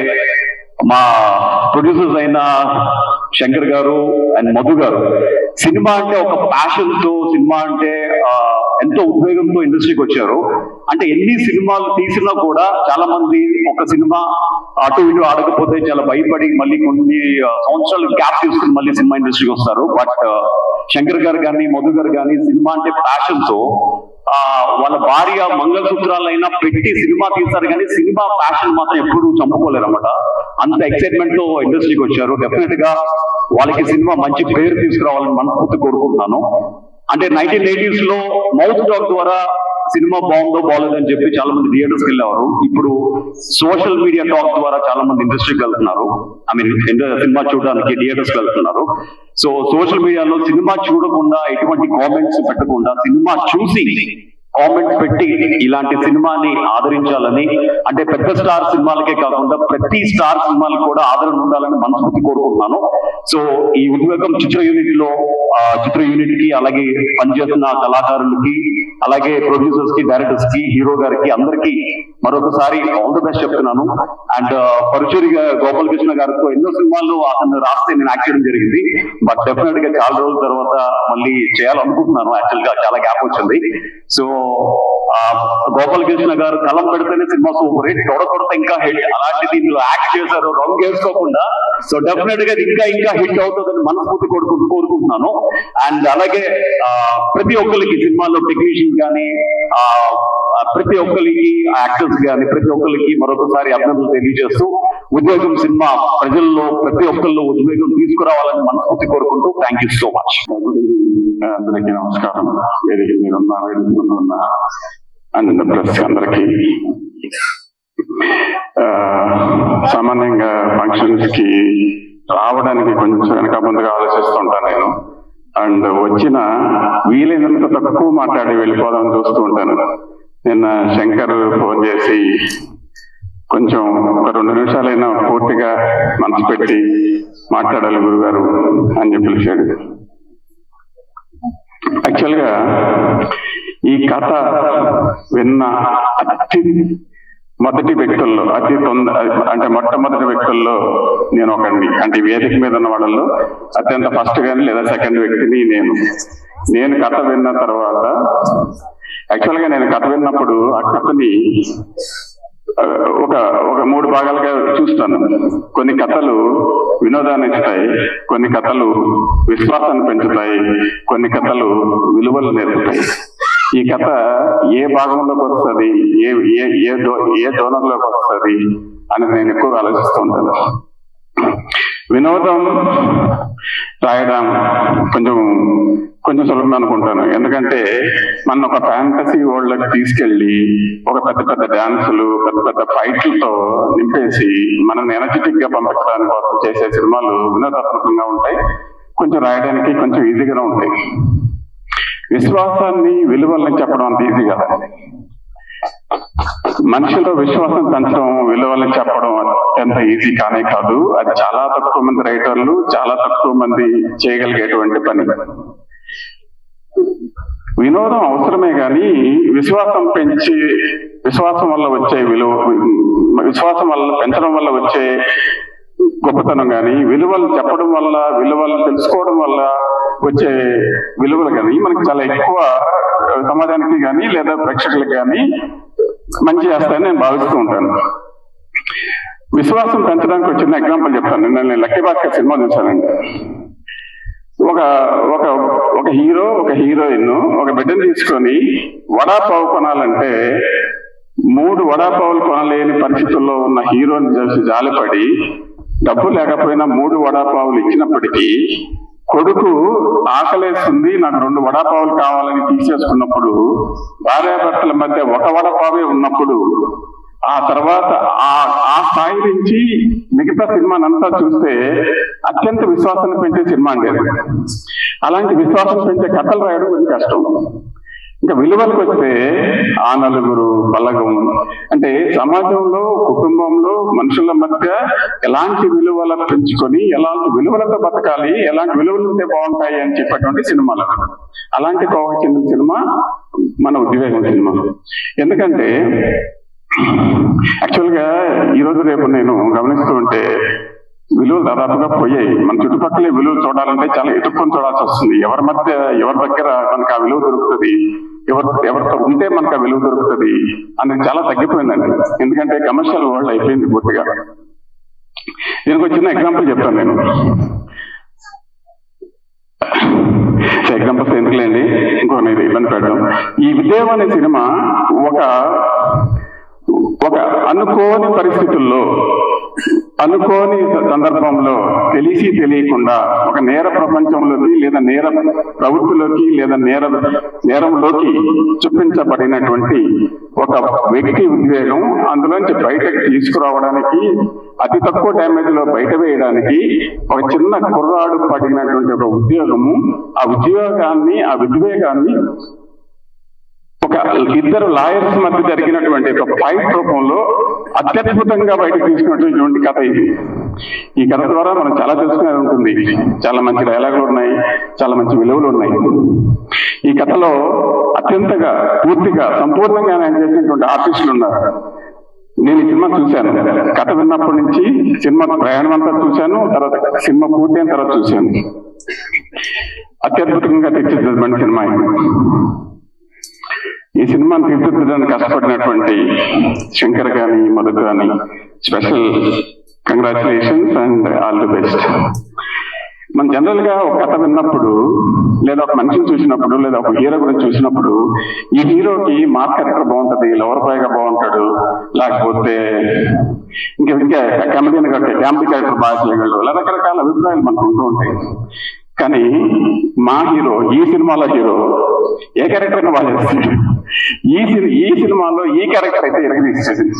మా ప్రొడ్యూసర్స్ అయిన శంకర్ గారు అండ్ మధు గారు సినిమా అంటే ఒక ప్యాషన్ తో, సినిమా అంటే ఎంతో ఉద్వేగంతో ఇండస్ట్రీకి వచ్చారు. అంటే ఎన్ని సినిమాలు తీసినా కూడా చాలా మంది ఒక సినిమా అటు ఇటు ఆడకపోతే చాలా భయపడి మళ్ళీ కొన్ని సంవత్సరాలు గ్యాప్ తీసుకుని మళ్ళీ సినిమా ఇండస్ట్రీకి వస్తారు. బట్ శంకర్ గారు కానీ మధు గారు కానీ సినిమా అంటే ప్యాషన్ తో వాళ్ళ భార్య మంగళసూత్రాలైనా పెట్టి సినిమా తీస్తారు కానీ సినిమా ప్యాషన్ మాత్రం ఎప్పుడు చంపుకోలేరు అన్నమాట. అంత ఎక్సైట్మెంట్ తో ఇండస్ట్రీకి వచ్చారు. డెఫినెట్ గా వాళ్ళకి సినిమా మంచి పేరు తీసుకురావాలని మనస్ఫూర్తి కోరుకుంటున్నాను. అంటే 1980s లో మౌత్ టాక్ ద్వారా సినిమా బాగుందో బాగోలేదని చెప్పి చాలా మంది థియేటర్స్ కి వెళ్ళేవారు. ఇప్పుడు సోషల్ మీడియా టాక్ ద్వారా చాలా మంది ఇండస్ట్రీకి వెళ్తున్నారు, సినిమా చూడడానికి థియేటర్స్ కి వెళ్తున్నారు. సో సోషల్ మీడియాలో సినిమా చూడకుండా, ఎటువంటి కామెంట్స్ పెట్టకుండా, సినిమా చూసి కామెంట్స్ పెట్టి ఇలాంటి సినిమాని ఆదరించాలని, అంటే పెద్ద స్టార్ సినిమాలకే కాకుండా ప్రతి స్టార్ సినిమాలకు కూడా ఆదరణ ఉండాలని మనస్ఫూర్తి కోరుకుంటున్నాను. సో ఈ ఉద్వేగం చిత్ర యూనిట్ కి, అలాగే పనిచేస్తున్న కళాకారులకి, అలాగే ప్రొడ్యూసర్స్ కి, డైరెక్టర్స్ కి, హీరో గారికి అందరికీ మరొకసారి ఆల్ ది బెస్ట్ చెప్తున్నాను. అండ్ పరుచూరి గోపాలకృష్ణ గారితో ఎన్నో సినిమాల్లో అతను రాస్తే నేను యాక్ట్ చేయడం జరిగింది. బట్ డెఫినెట్ గా చాలా రోజుల తర్వాత మళ్ళీ చేయాలనుకుంటున్నాను. యాక్చువల్ గా చాలా గ్యాప్ వచ్చింది. సో గోపాలకృష్ణ గారు కలం పెడితేనే సినిమా సూపర్ హిట్, తొడకొడత ఇంకా హిట్, అలాంటి దీనిలో యాక్ట్ చేశారు రంగు వేసుకోకుండా. సో డెఫినెట్ గా ఇంకా హిట్ అవుతుందని మనస్ఫూర్తి కోరుకుంటున్నాను. అండ్ అలాగే ప్రతి ఒక్కరికి సినిమాలో టెక్నీషియన్స్ కానీ, ప్రతి ఒక్కరికి యాక్టర్స్ కానీ, ప్రతి ఒక్కరికి మరొకసారి అభినందనలు తెలియజేస్తూ ఉద్వేగం సినిమా ప్రజల్లో ప్రతి ఒక్కరిలో ఉద్వేగం తీసుకురావాలని మనస్ఫూర్తి కోరుకుంటూ థ్యాంక్ యూ సో మచ్. అందరికీ నమస్కారం. వేదిక మీద ఉన్న అండ్ ప్రెస్ అందరికీ. సామాన్యంగా ఫంక్షన్స్ కి రావడానికి కొంచెం వెనక ముందుగా ఆలోచిస్తుంటాను నేను. అండ్ వచ్చిన వీలైనంత తక్కువ మాట్లాడి వెళ్ళిపోదామని చూస్తూ ఉంటాను. నిన్న శంకర్ ఫోన్ చేసి కొంచెం ఒక 2 నిమిషాలైనా పూర్తిగా మనసు పెట్టి మాట్లాడాలి గురుగారు అని చెప్పి పిలిచాడు. యాక్చువల్గా ఈ కథ విన్న మొదటి వ్యక్తుల్లో అంటే మొట్టమొదటి వ్యక్తుల్లో నేను ఒకడిని. అంటే వేదిక మీద ఉన్న వాళ్ళలో అత్యంత ఫస్ట్ గాని లేదా సెకండ్ వ్యక్తిని నేను కథ విన్న తర్వాత, యాక్చువల్ గా నేను కథ విన్నప్పుడు ఆ కథని ఒక 3 భాగాలుగా చూస్తాను. కొన్ని కథలు వినోదాన్ని ఇస్తాయి, కొన్ని కథలు విశ్వాసాన్ని పెంచుతాయి, కొన్ని కథలు విలువలు నేర్పుతాయి. ఈ కథ ఏ భాగంలోకి వస్తుంది, ఏ జోనర్లోకి వస్తుంది అని నేను ఎక్కువగా ఆలోచిస్తూ ఉంటాను. వినోదం రాయడం కొంచెం సులభం అనుకుంటాను. ఎందుకంటే మన ఒక ఫ్యాంటసీ వరల్డ్ లోకి తీసుకెళ్లి ఒక పెద్ద డాన్సులు, పెద్ద ఫైట్లతో నింపేసి మనల్ని ఎనర్జెటిక్ గా పంపించడానికి కోసం చేసే సినిమాలు వినోదాత్మకంగా ఉంటాయి, కొంచెం రాయడానికి కొంచెం ఈజీగా ఉంటాయి. విశ్వాసాన్ని, విలువల్ని చెప్పడం అంత ఈజీగా, మనిషిలో విశ్వాసం పెంచడం, విలువల్ని చెప్పడం ఎంత ఈజీ కానే కాదు. అది చాలా తక్కువ మంది రైటర్లు, చాలా తక్కువ మంది చేయగలిగేటువంటి పని. వినోదం అవసరమే కానీ విశ్వాసం వల్ల వచ్చే విలువ, విశ్వాసం వల్ల పెంచడం వల్ల వచ్చే గొప్పతనం కానీ, విలువలు చెప్పడం వల్ల, విలువలు తెలుసుకోవడం వల్ల వచ్చే విలువలు కానీ మనకి చాలా ఎక్కువ సమాజానికి కానీ లేదా ప్రేక్షకులకు కానీ మంచి చేస్తాయని నేను భావిస్తూ ఉంటాను. విశ్వాసం పెంచడానికి వచ్చిన ఎగ్జాంపుల్ చెప్తాను. నేను లక్కీ భాస్కర్ సినిమా చూశానండి. ఒక హీరో, ఒక హీరోయిన్ ఒక బిడ్డను తీసుకొని వడాపావు కొనాలంటే 3 వడాపావులు కొనలేని పరిస్థితుల్లో ఉన్న హీరోని చూసి జాలిపడి డబ్బు లేకపోయినా 3 వడాపావులు ఇచ్చినప్పటికీ కొడుకు ఆకలేస్తుంది, నాకు 2 వడాపావులు కావాలని తీసేసుకున్నప్పుడు, భార్యాభర్తల మధ్య 1 వడాపావే ఉన్నప్పుడు, ఆ తర్వాత ఆ స్థాయి నుంచి మిగతా సినిమానంతా చూస్తే అత్యంత విశ్వాసాన్ని పెంచే సినిమా అండి. అలాంటి విశ్వాసం పెంచే కథలు రాయడం కొంచెం కష్టం. ఇంకా విలువలకు వస్తే ఆ నలుగురు బలగం అంటే సమాజంలో, కుటుంబంలో, మనుషుల మధ్య ఎలాంటి విలువలను పెంచుకొని ఎలాంటి విలువలతో బతకాలి, ఎలాంటి విలువలు ఉంటే బాగుంటాయి అని చెప్పేటువంటి సినిమాలు. అలాంటి కోవకు చెందిన సినిమా మన ఉద్వేగం సినిమా. ఎందుకంటే యాక్చువల్ గా ఈ రోజు రేపు నేను గమనిస్తూ ఉంటే విలువలు దాదాపుగా పోయాయి. మన చుట్టుపక్కలే విలువలు చూడాలంటే చాలా ఎదుర్కొని చూడాల్సి వస్తుంది. ఎవరి దగ్గర మనకు ఆ విలువ దొరుకుతుంది, ఎవరితో ఉంటే మనకు ఆ విలువ దొరుకుతుంది అనేది చాలా తగ్గిపోయిందండి. ఎందుకంటే కమర్షియల్ వరల్డ్ అయిపోయింది పూర్తిగా. దీనికి ఒక చిన్న ఎగ్జాంపుల్ చెప్తాను నేను. ఎగ్జాంపుల్స్ ఎందుకులేండి, ఇంకో నేను ఇబ్బంది పెట్టడం. ఈ విజయం అనే సినిమా ఒక అనుకోని పరిస్థితుల్లో, అనుకోని సందర్భంలో తెలియకుండా ఒక నేర ప్రపంచంలోకి లేదా నేర ప్రవృత్తిలోకి లేదా నేరంలోకి చూపించబడినటువంటి ఒక వ్యక్తి ఉద్వేగం అందులోంచి బయటకు తీసుకురావడానికి, అతి తక్కువ డ్యామేజ్ లో బయట వేయడానికి ఒక చిన్న కుర్రాడు పడినటువంటి ఒక ఉద్యోగము, ఆ ఉద్వేగాన్ని ఒక 2 లాయర్స్ మధ్య జరిగినటువంటి ఒక ఫైట్ రూపంలో అత్యద్భుతంగా బయటకు తీసుకున్నటువంటి కథ ఇది. ఈ కథ ద్వారా మనం చాలా తెలుసుకునేది ఉంటుంది. చాలా మంచి డైలాగులు ఉన్నాయి, చాలా మంచి విలువలు ఉన్నాయి. ఈ కథలో అత్యంతగా పూర్తిగా సంపూర్ణంగా ఆయన చేసినటువంటి ఆర్టిస్టులు ఉన్నారు. నేను ఈ సినిమా చూశాను. కథ విన్నప్పటి నుంచి సినిమా ప్రయాణం అంతా చూశాను, తర్వాత సినిమా పూర్తయిన తర్వాత చూశాను. అత్యద్భుతంగా తెచ్చినటువంటి సినిమా ఇది. ఈ సినిమాను తీర్చిదిద్దడానికి కష్టపడినటువంటి శంకర్ గాని, మధు గాని special congratulations and all the best. మనం జనరల్ గా ఒక కథ విన్నప్పుడు లేదా ఒక మనిషిని చూసినప్పుడు లేదా ఒక హీరో గురించి చూసినప్పుడు ఈ హీరోకి మాస్ క్యారెక్టర్ బాగుంటది, లవర్ బాయ్ గా బాగుంటాడు, లేకపోతే ఇంకా కామెడీ క్యారెక్టర్ బాగా చేయగలడు, రకరకాల అభిప్రాయాలు మనకు ఉంటూ ఉంటాయి. కానీ మా హీరో, ఈ సినిమాలో హీరో ఏ క్యారెక్టర్ అయినా బాగా చేస్తుంది. ఈ సినిమాలో ఈ క్యారెక్టర్ అయితే ఎరగదీసేసింది.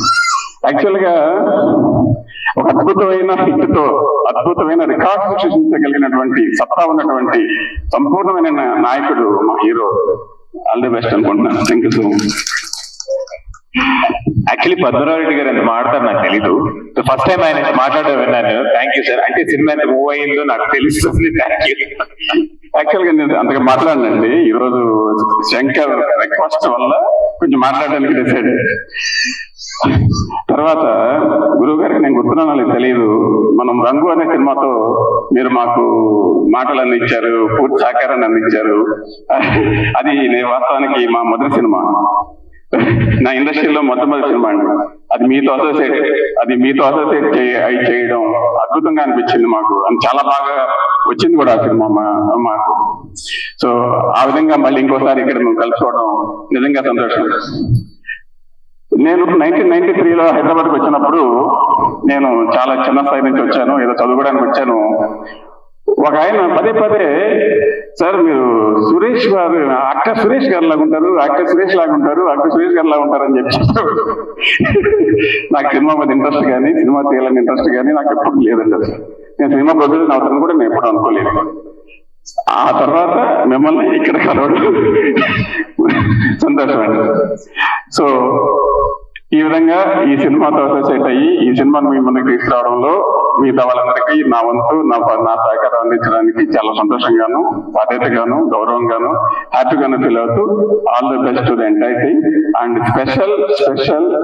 యాక్చువల్ గా ఒక అద్భుతమైన హిట్ తో అద్భుతమైన రికార్డు సృష్టించగలిగినటువంటి సత్తా ఉన్నటువంటి సంపూర్ణమైన నాయకుడు మా హీరో. ఆల్ ది బెస్ట్ అనుకుంటున్నాను. Thank you so much. Actually Padmanabha Reddy గారు ఎంత మాట్లాడతారు నాకు తెలీదు. ఫస్ట్ టైం ఆయన మాట్లాడడం విన్నాను. Thank you sir. అంటే సినిమా ఎంత మూవ్ అయిందో నాకు తెలుస్తుంది. Thank you. యాక్చువల్ గా నేను అంతగా మాట్లాడనండి. ఈరోజు శంకర్ రిక్వెస్ట్ వల్ల కొంచెం మాట్లాడడానికి డిసైడ్. తర్వాత గురువు గారికి నేను గుర్తున్నాను వాళ్ళకి తెలియదు, మనం రంగు అనే సినిమాతో మీరు మాకు మాటలు అందించారు, పూర్తి సహకారాన్ని అందించారు. అది నేను వాస్తవానికి మా మొదటి సినిమా, నా ఇండస్ట్రీలో మొట్టమొదటి సినిమా అండి. అది మీతో అసోసియేట్ చేయడం అద్భుతంగా అనిపించింది మాకు. అది చాలా బాగా వచ్చింది కూడా ఆ సినిమా మాకు. సో ఆ విధంగా మళ్ళీ ఇంకోసారి ఇక్కడ మేము కలుసుకోవడం నిజంగా సంతోషం. నేను 1993లో హైదరాబాద్కి వచ్చినప్పుడు, నేను చాలా చిన్న స్థాయి నుంచి వచ్చాను, ఏదో చదువుకోవడానికి వచ్చాను. ఒక ఆయన పదే పదే, సార్ మీరు సురేష్ గారు, యాక్టర్ సురేష్ గారు లాగా ఉంటారు, యాక్టర్ సురేష్ లాగా ఉంటారు, యాక్టర్ సురేష్ గారు లాగా ఉంటారు అని చెప్పారు. నాకు సినిమా మీద ఇంట్రెస్ట్ కానీ, సినిమా తీయాలని ఇంట్రెస్ట్ కానీ నాకు ఎప్పుడు లేదండి. అసలు నేను సినిమా ప్రొడ్యూసర్ అవుతాను కూడా నేను ఎప్పుడు అనుకోలేదు. ఆ తర్వాత మిమ్మల్ని ఇక్కడ కలవడం సంతోషం అండి. సో ఈ విధంగా ఈ సినిమాతో అసోసియేట్ అయ్యి ఈ సినిమాను మీ ముందుకు తీసుకురావడంలో మిగతా వాళ్ళందరికీ నా వంతు నా సహకారం అందించడానికి చాలా సంతోషంగాను, బాధ్యతగాను, గౌరవంగాను, హ్యాపీగాను ఫీల్ అవుతూ all the best to the entire team and special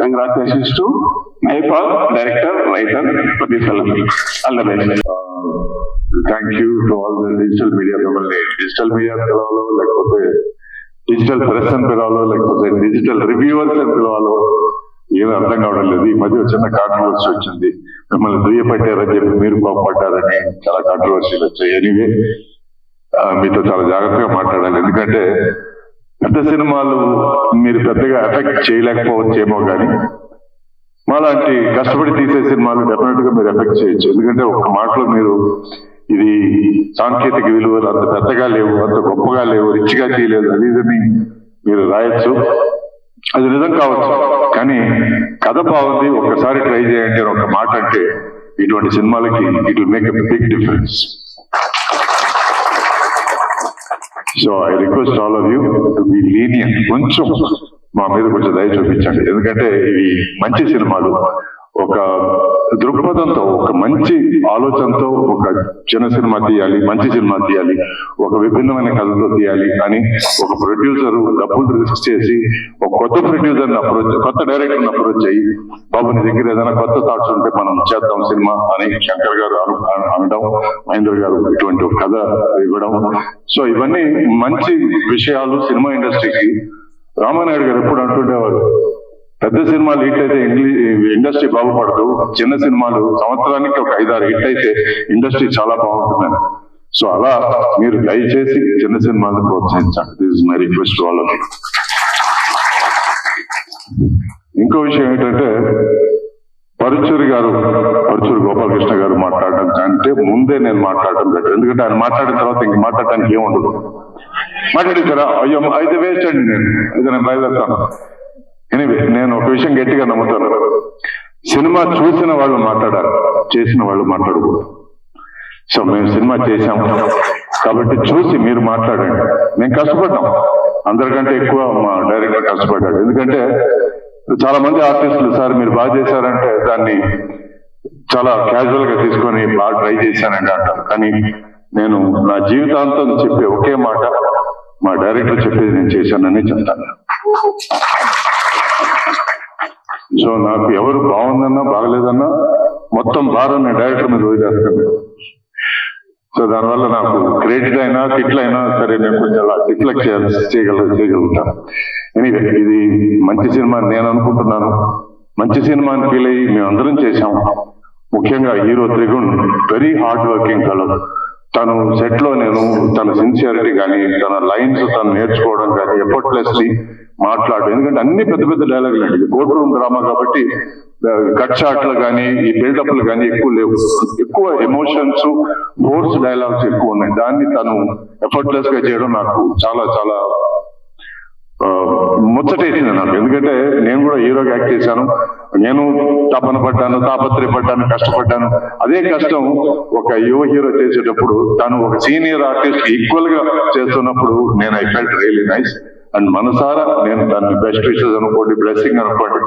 congratulations to Mypal, director, writer for this film. All the best. Thank you to all the digital media. మిమ్మల్ని డిజిటల్ మీడియా పిలవాలో, లేకపోతే డిజిటల్ ప్రెస్ అని పిలవాలో, లేకపోతే digital reviewers అని పిలవాలో ఏమీ అర్థం కావడం లేదు. ఈ మధ్య చిన్న కాంట్రవర్సీ వచ్చింది, మిమ్మల్ని దుయ్యపట్టారని చెప్పి మీరు కోపడ్డారని చాలా కాంట్రవర్సీలు వచ్చాయి. ఎనీవే మీతో చాలా జాగ్రత్తగా మాట్లాడాలి, ఎందుకంటే పెద్ద సినిమాలు మీరు పెద్దగా ఎఫెక్ట్ చేయలేకపోవచ్చేమో కానీ మాలాంటి కష్టపడి తీసే సినిమాలు డెఫినెట్ గా మీరు ఎఫెక్ట్ చేయొచ్చు. ఎందుకంటే ఒక్క మాటలో మీరు ఇది సాంకేతిక విలువలు అంత పెద్దగా లేవు, అంత గొప్పగా లేవు, రిచ్గా చేయలేదు అది ఇదని మీరు రాయొచ్చు. అది నిజం కావచ్చు, కానీ కథ బాగుంది, ఒక్కసారి ట్రై చేయండి అని ఒక మాట అంటే ఇటువంటి సినిమాలకి it will make a big difference. So I request all of you to be lenient. కొంచెం మా మీద కొంచెం దయ చూపించండి, ఎందుకంటే ఇవి మంచి సినిమాలు, ఒక దృక్పథంతో, ఒక మంచి ఆలోచనతో ఒక చిన్న సినిమా తీయాలి, మంచి సినిమా తీయాలి, ఒక విభిన్నమైన కథతో తీయాలి అని ఒక ప్రొడ్యూసర్ డబ్బులు రిస్క్ చేసి ఒక కొత్త ప్రొడ్యూసర్ని కొత్త డైరెక్టర్ని అప్రోచ్ అయ్యి, బాబు నీ దగ్గర ఏదైనా కొత్త థాట్స్ ఉంటే మనం చేద్దాం సినిమా అని శంకర్ గారు అనడం, మహేంద్ర గారు ఇటువంటి ఒక కథ ఇవ్వడం. సో ఇవన్నీ మంచి విషయాలు సినిమా ఇండస్ట్రీకి. రామానాయుడు గారు ఎప్పుడు అంటుండేవారు, పెద్ద సినిమాలు హిట్ అయితే ఇండస్ట్రీ బాగుపడదు, చిన్న సినిమాలు సంవత్సరానికి ఒక 5-6 హిట్ అయితే ఇండస్ట్రీ చాలా బాగుంటుందని. సో అలా మీరు దయచేసి చిన్న సినిమాలను ప్రోత్సహించండి. This is my request to all of you. ఇంకో విషయం ఏంటంటే, పరుచూరి గోపాలకృష్ణ గారు మాట్లాడడం కంటే ముందే నేను మాట్లాడడం బెటర్, ఎందుకంటే ఆయన మాట్లాడిన తర్వాత ఇంక మాట్లాడటానికి ఏముండదు. మాట్లాడించారా, అయ్యో అయితే వేస్ట్ అండి, నేను బయలుదేరుతాను. ఎనీవే నేను ఒక విషయం గట్టిగా నమ్ముతాను, సినిమా చూసిన వాళ్ళు మాట్లాడాలి, చేసిన వాళ్ళు మాట్లాడకూడదు. సో మేము సినిమా చేశాం కాబట్టి చూసి మీరు మాట్లాడండి. మేము కష్టపడ్డాం, అందరికంటే ఎక్కువ మా డైరెక్టర్ కష్టపడ్డాడు. ఎందుకంటే చాలా మంది ఆర్టిస్టులు సార్ మీరు బాగా చేశారంటే దాన్ని చాలా క్యాజువల్ గా తీసుకొని బాగా ట్రై చేశానండి అంటారు. కానీ నేను నా జీవితాంతం చెప్పే ఒకే మాట, మా డైరెక్టర్ చెప్పేది నేను చేశానని చెప్తాను. సో నాకు ఎవరు బాగుందన్నా బాగలేదన్నా మొత్తం భారం నేను డైరెక్టర్ మీద వదిలేస్తాను. సో దానివల్ల నాకు క్రెడిట్ అయినా తిట్లు అయినా సరే నేను కొంచెం అలా రిఫ్లెక్ట్ చేయగలుగుతాను. ఎనీవే ఇది మంచి సినిమా నేను అనుకుంటున్నాను. మంచి సినిమా అని ఫీల్ అయ్యి మేమందరం చేశాం. ముఖ్యంగా hero Trigun very hard working fellow. తను సెట్ లో నేను తన సిన్సియారిటీ కానీ, తన లైన్స్ తను నేర్చుకోవడం కానీ, ఎఫర్ట్లెస్లీ మాట్లాడు. ఎందుకంటే అన్ని పెద్ద పెద్ద డైలాగులు అండి, ఇది కోర్ట్ రూమ్ డ్రామా కాబట్టి కట్ షాట్లు కానీ ఈ బిల్డప్లు కానీ ఎక్కువ లేవు. ఎక్కువ ఎమోషన్స్, ఫోర్స్ డైలాగ్స్ ఎక్కువ ఉన్నాయి. దాన్ని తను ఎఫర్ట్లెస్ గా చేయడం నాకు చాలా చాలా ముచ్చటేసింది నాకు. ఎందుకంటే నేను కూడా హీరోగా యాక్ట్ చేశాను, నేను తపన పడ్డాను, తాపత్రయపడ్డాను, కష్టపడ్డాను. అదే కష్టం ఒక యువ హీరో చేసేటప్పుడు తను ఒక సీనియర్ ఆర్టిస్ట్ ఈక్వల్ గా చేస్తున్నప్పుడు నేను I felt really nice. And మనసారా నేను తను బెస్ట్ విషెస్ అనుకోండి, బ్లెస్సింగ్ అనుకోండి,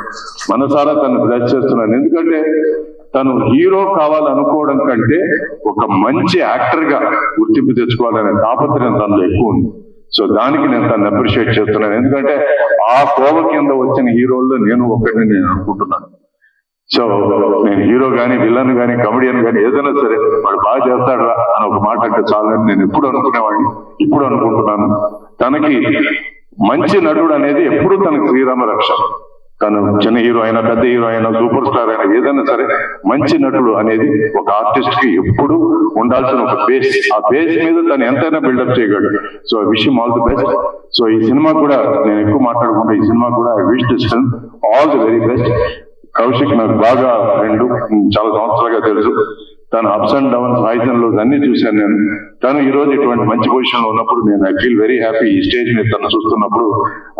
మనసారా తను బ్లెస్ చేస్తున్నాను. ఎందుకంటే తను హీరో కావాలనుకోవడం కంటే ఒక మంచి యాక్టర్ గా గుర్తింపు తెచ్చుకోవాలనే తాపత్రయం తనలో ఎక్కువ ఉంది. సో దానికి నేను తను అప్రిషియేట్ చేస్తున్నాను. ఎందుకంటే ఆ కోవ కింద వచ్చిన హీరోల్లో నేను ఒకటిని నేను అనుకుంటున్నాను. సో నేను హీరో కానీ విలన్ కానీ కమెడియన్ కానీ ఏదైనా సరే వాడు బాగా చేస్తాడా అని ఒక మాట అంటే చాలని నేను ఎప్పుడు అనుకునేవాడిని, ఇప్పుడు అనుకుంటున్నాను. తనకి మంచి నటుడు అనేది ఎప్పుడు తనకి శ్రీరామ రక్ష. తను చిన్న హీరో అయినా పెద్ద హీరో అయినా సూపర్ స్టార్ అయినా ఏదైనా సరే మంచి నటుడు అనేది ఒక ఆర్టిస్ట్ కి ఎప్పుడు ఉండాల్సిన ఒక బేస్. ఆ బేస్ మీద తను ఎంతైనా బిల్డప్ చేయగలడు. So I wish him all the best. So ఈ సినిమా కూడా నేను ఎక్కువ మాట్లాడుకుంటా, ఈ సినిమా కూడా I wish this film all the very best. Kaushik నాకు బాగా ఫ్రెండ్, చాలా సంవత్సరాలుగా తెలుసు. తను ups and downs, highs and lows అన్ని చూశాను నేను. తను ఈ రోజు ఇటువంటి మంచి పొజిషన్ లో ఉన్నప్పుడు నేను ఐ ఫీల్ వెరీ హ్యాపీ. ఈ స్టేజ్ మీద తను చూస్తున్నప్పుడు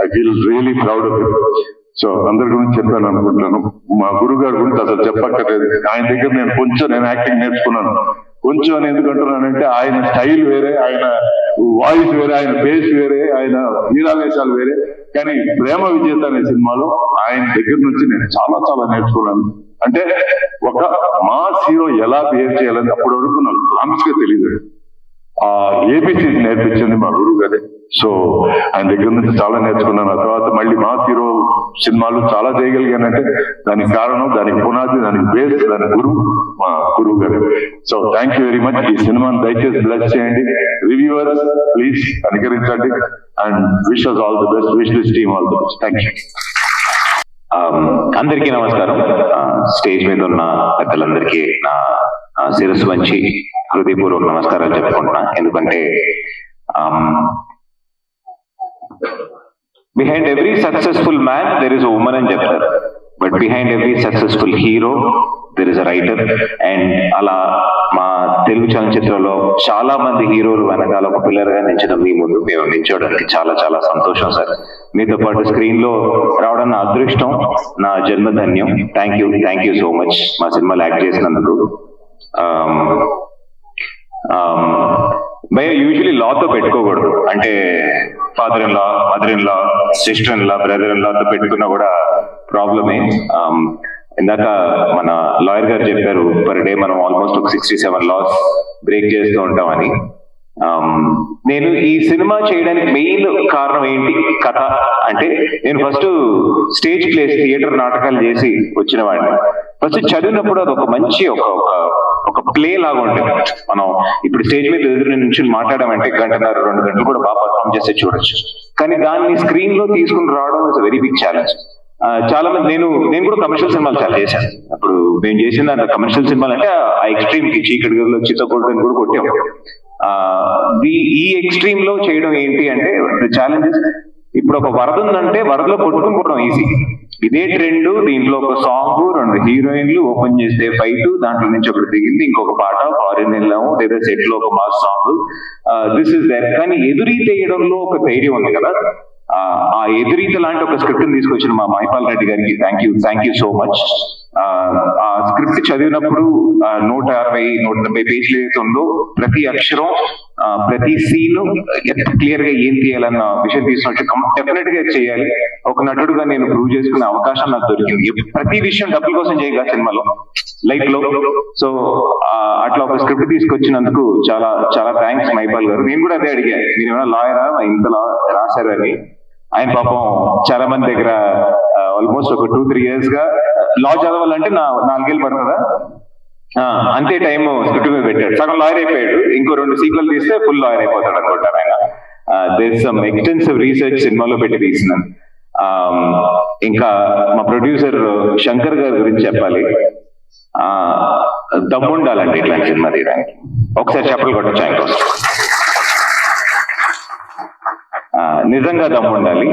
I feel really proud of it. So అందరి గురించి చెప్పాను అనుకుంటున్నాను. మా గురువు గారి గురించి అసలు చెప్పక్కర్లేదు. ఆయన దగ్గర నేను యాక్టింగ్ నేర్చుకున్నాను. కొంచెం అని ఎందుకు అంటున్నానంటే ఆయన స్టైల్ వేరే, ఆయన వాయిస్ వేరే, ఆయన బేస్ వేరే, ఆయన వీరావేశాలు వేరే. కానీ ప్రేమ విజేత అనే సినిమాలో ఆయన దగ్గర నుంచి నేను చాలా చాలా నేర్చుకున్నాను. అంటే ఒక మాస్ హీరో ఎలా బిహేవ్ చేయాలని అప్పటి వరకు నాకు కాన్ఫిడెన్స్ గా తెలియదు. ఆ ఏబిసిస్ నేర్పించింది మా గురువు గారే. సో ఆయన దగ్గర నుంచి చాలా నేర్చుకున్నాను. ఆ తర్వాత మళ్ళీ మాస్ హీరో సినిమాలు చాలా చేయగలిగానంటే దానికి కారణం, దానికి పునాది, దానికి బేస్, దాని మా గురువు గారు. So thank you very much. ఈ సినిమాని దయచేసి బ్లెస్ చేయండి. రివ్యూవర్స్ ప్లీజ్ అనుకరించండి. And wish us all the best. Wish this team all the best. Thank you. అందరికీ నమస్కారం. స్టేజ్ మీద ఉన్న పెద్దలందరికీ నా శిరస్సు వంచి హృదయపూర్వక నమస్కారాలు చెప్పుకుంటున్నా. ఎందుకంటే behind every successful man there is a women అని చెప్తారు. But behind every successful hero there is a writer. And అలా మా తెలుగు చలనచిత్రంలో చాలా మంది హీరోలు వెనకాల ఒక పిల్లర్ గా నించడం మీ ముందు మేము నించోడానికి చాలా చాలా సంతోషం సార్. మీతో పాటు స్క్రీన్ లో రావడం నా అదృష్టం, నా జన్మధన్యం. థ్యాంక్ యూ సో మచ్ మా సినిమాలో యాక్ట్ చేసినందుకు. భయ యూజువలీ లాతో పెట్టుకోకూడదు. అంటే father in law, mother in law, sister in law, brother in లాతో పెట్టుకున్నా కూడా ప్రాబ్లమే. ఇందాక మన లాయర్ గారు చెప్పారు పర్ డే మనం ఆల్మోస్ట్ ఒక 67 లాస్ బ్రేక్ చేస్తూ ఉంటామని. నేను ఈ సినిమా చేయడానికి మెయిన్ కారణం ఏంటి, కథ అంటే నేను ఫస్ట్ స్టేజ్ ప్లేస్, థియేటర్ నాటకాలు చేసి వచ్చిన వాడిని. ఫస్ట్ చదివినప్పుడు అది ఒక మంచి ఒక ప్లే లాగా ఉంటుంది. మనం ఇప్పుడు స్టేజ్ మీద ఎదురు నుంచి మాట్లాడామంటే 1 గంట 2 గంటలు కూడా బాగా పర్ఫామ్ చేస్తే చూడొచ్చు. కానీ దాన్ని స్క్రీన్ లో తీసుకుని రావడం ఇస్ వెరీ బిగ్ ఛాలెంజ్. చాలా మంది నేను కూడా కమర్షియల్ సినిమాలు చాలా చేశాను. అప్పుడు మేము చేసిన దాంట్లో కమర్షియల్ సినిమాలు అంటే ఆ ఎక్స్ట్రీమ్ కి చీకటి గదిలో చిత్తకూడదని కూడా కొట్టాం. ఈ ఎక్స్ట్రీమ్ లో చేయడం ఏంటి అంటే ఛాలెంజెస్. ఇప్పుడు ఒక వరద ఉందంటే వరదలో కొట్టుకుని పోవడం ఈజీ. ఇదే ట్రెండ్. దీంట్లో ఒక సాంగ్, 2 హీరోయిన్లు, ఓపెన్ చేస్తే ఫైట్, దాంట్లో నుంచి ఒకటి దిగింది, ఇంకొక పాట, ఫారిన్ వెళ్ళాము, లేదా సెట్ లో ఒక mass song, this is that. కానీ ఎదురీత వేయడంలో ఒక ధైర్యం ఉంది కదా. ఆ ఎదురీత లాంటి ఒక స్క్రిప్ట్ తీసుకొచ్చిన మా మైపాల్ రెడ్డి గారికి థ్యాంక్ యూ సో మచ్. ఆ స్క్రిప్ట్ చదివినప్పుడు 160-170 పేజీలు ఏదైతే ఉందో ప్రతి అక్షరం, ప్రతి సీన్ ఎంత క్లియర్ గా ఏం తీయాలన్న విషయం తీసుకొచ్చి డెఫినెట్ గా చేయాలి. ఒక నటుడుగా నేను ప్రూవ్ చేసుకునే అవకాశం నాకు దొరికింది. ప్రతి విషయం డబ్బుల కోసం చేయగా సినిమాలో లైఫ్ లో. సో అట్లా ఒక స్క్రిప్ట్ తీసుకొచ్చినందుకు చాలా చాలా థ్యాంక్స్ మైపాల్ గారు. నేను కూడా అదే అడిగా, మీరు ఏమైనా లాయరా, ఇంతలా రాశారు అని. ఆయన పాపం చాలా మంది దగ్గర ఆల్మోస్ట్ ఒక 2-3 years గా లా చదవాలంటే 4 ఏళ్ళు పడుతుందా, అంతే టైం స్క్రిప్ట్ మీద పెట్టాడు. సగం లాయర్ అయిపోయాడు. ఇంకో 2 సీక్వెల్ తీస్తే ఫుల్ లాయర్ అయిపోతాడు అనుకుంటారు ఆయన. దేర్ సమ్ ఎక్స్టెన్సివ్ రీసెర్చ్ సినిమాలో పెట్టి తీసినాను. ఇంకా మా ప్రొడ్యూసర్ శంకర్ గారి గురించి చెప్పాలి. దమ్ముండాలంటే ఇట్లాంటి సినిమా తీయడానికి. ఒకసారి చెప్పలు కొట్టచ్చు ఆయన కోసం. నిజంగా దమ్ము ఉండాలి.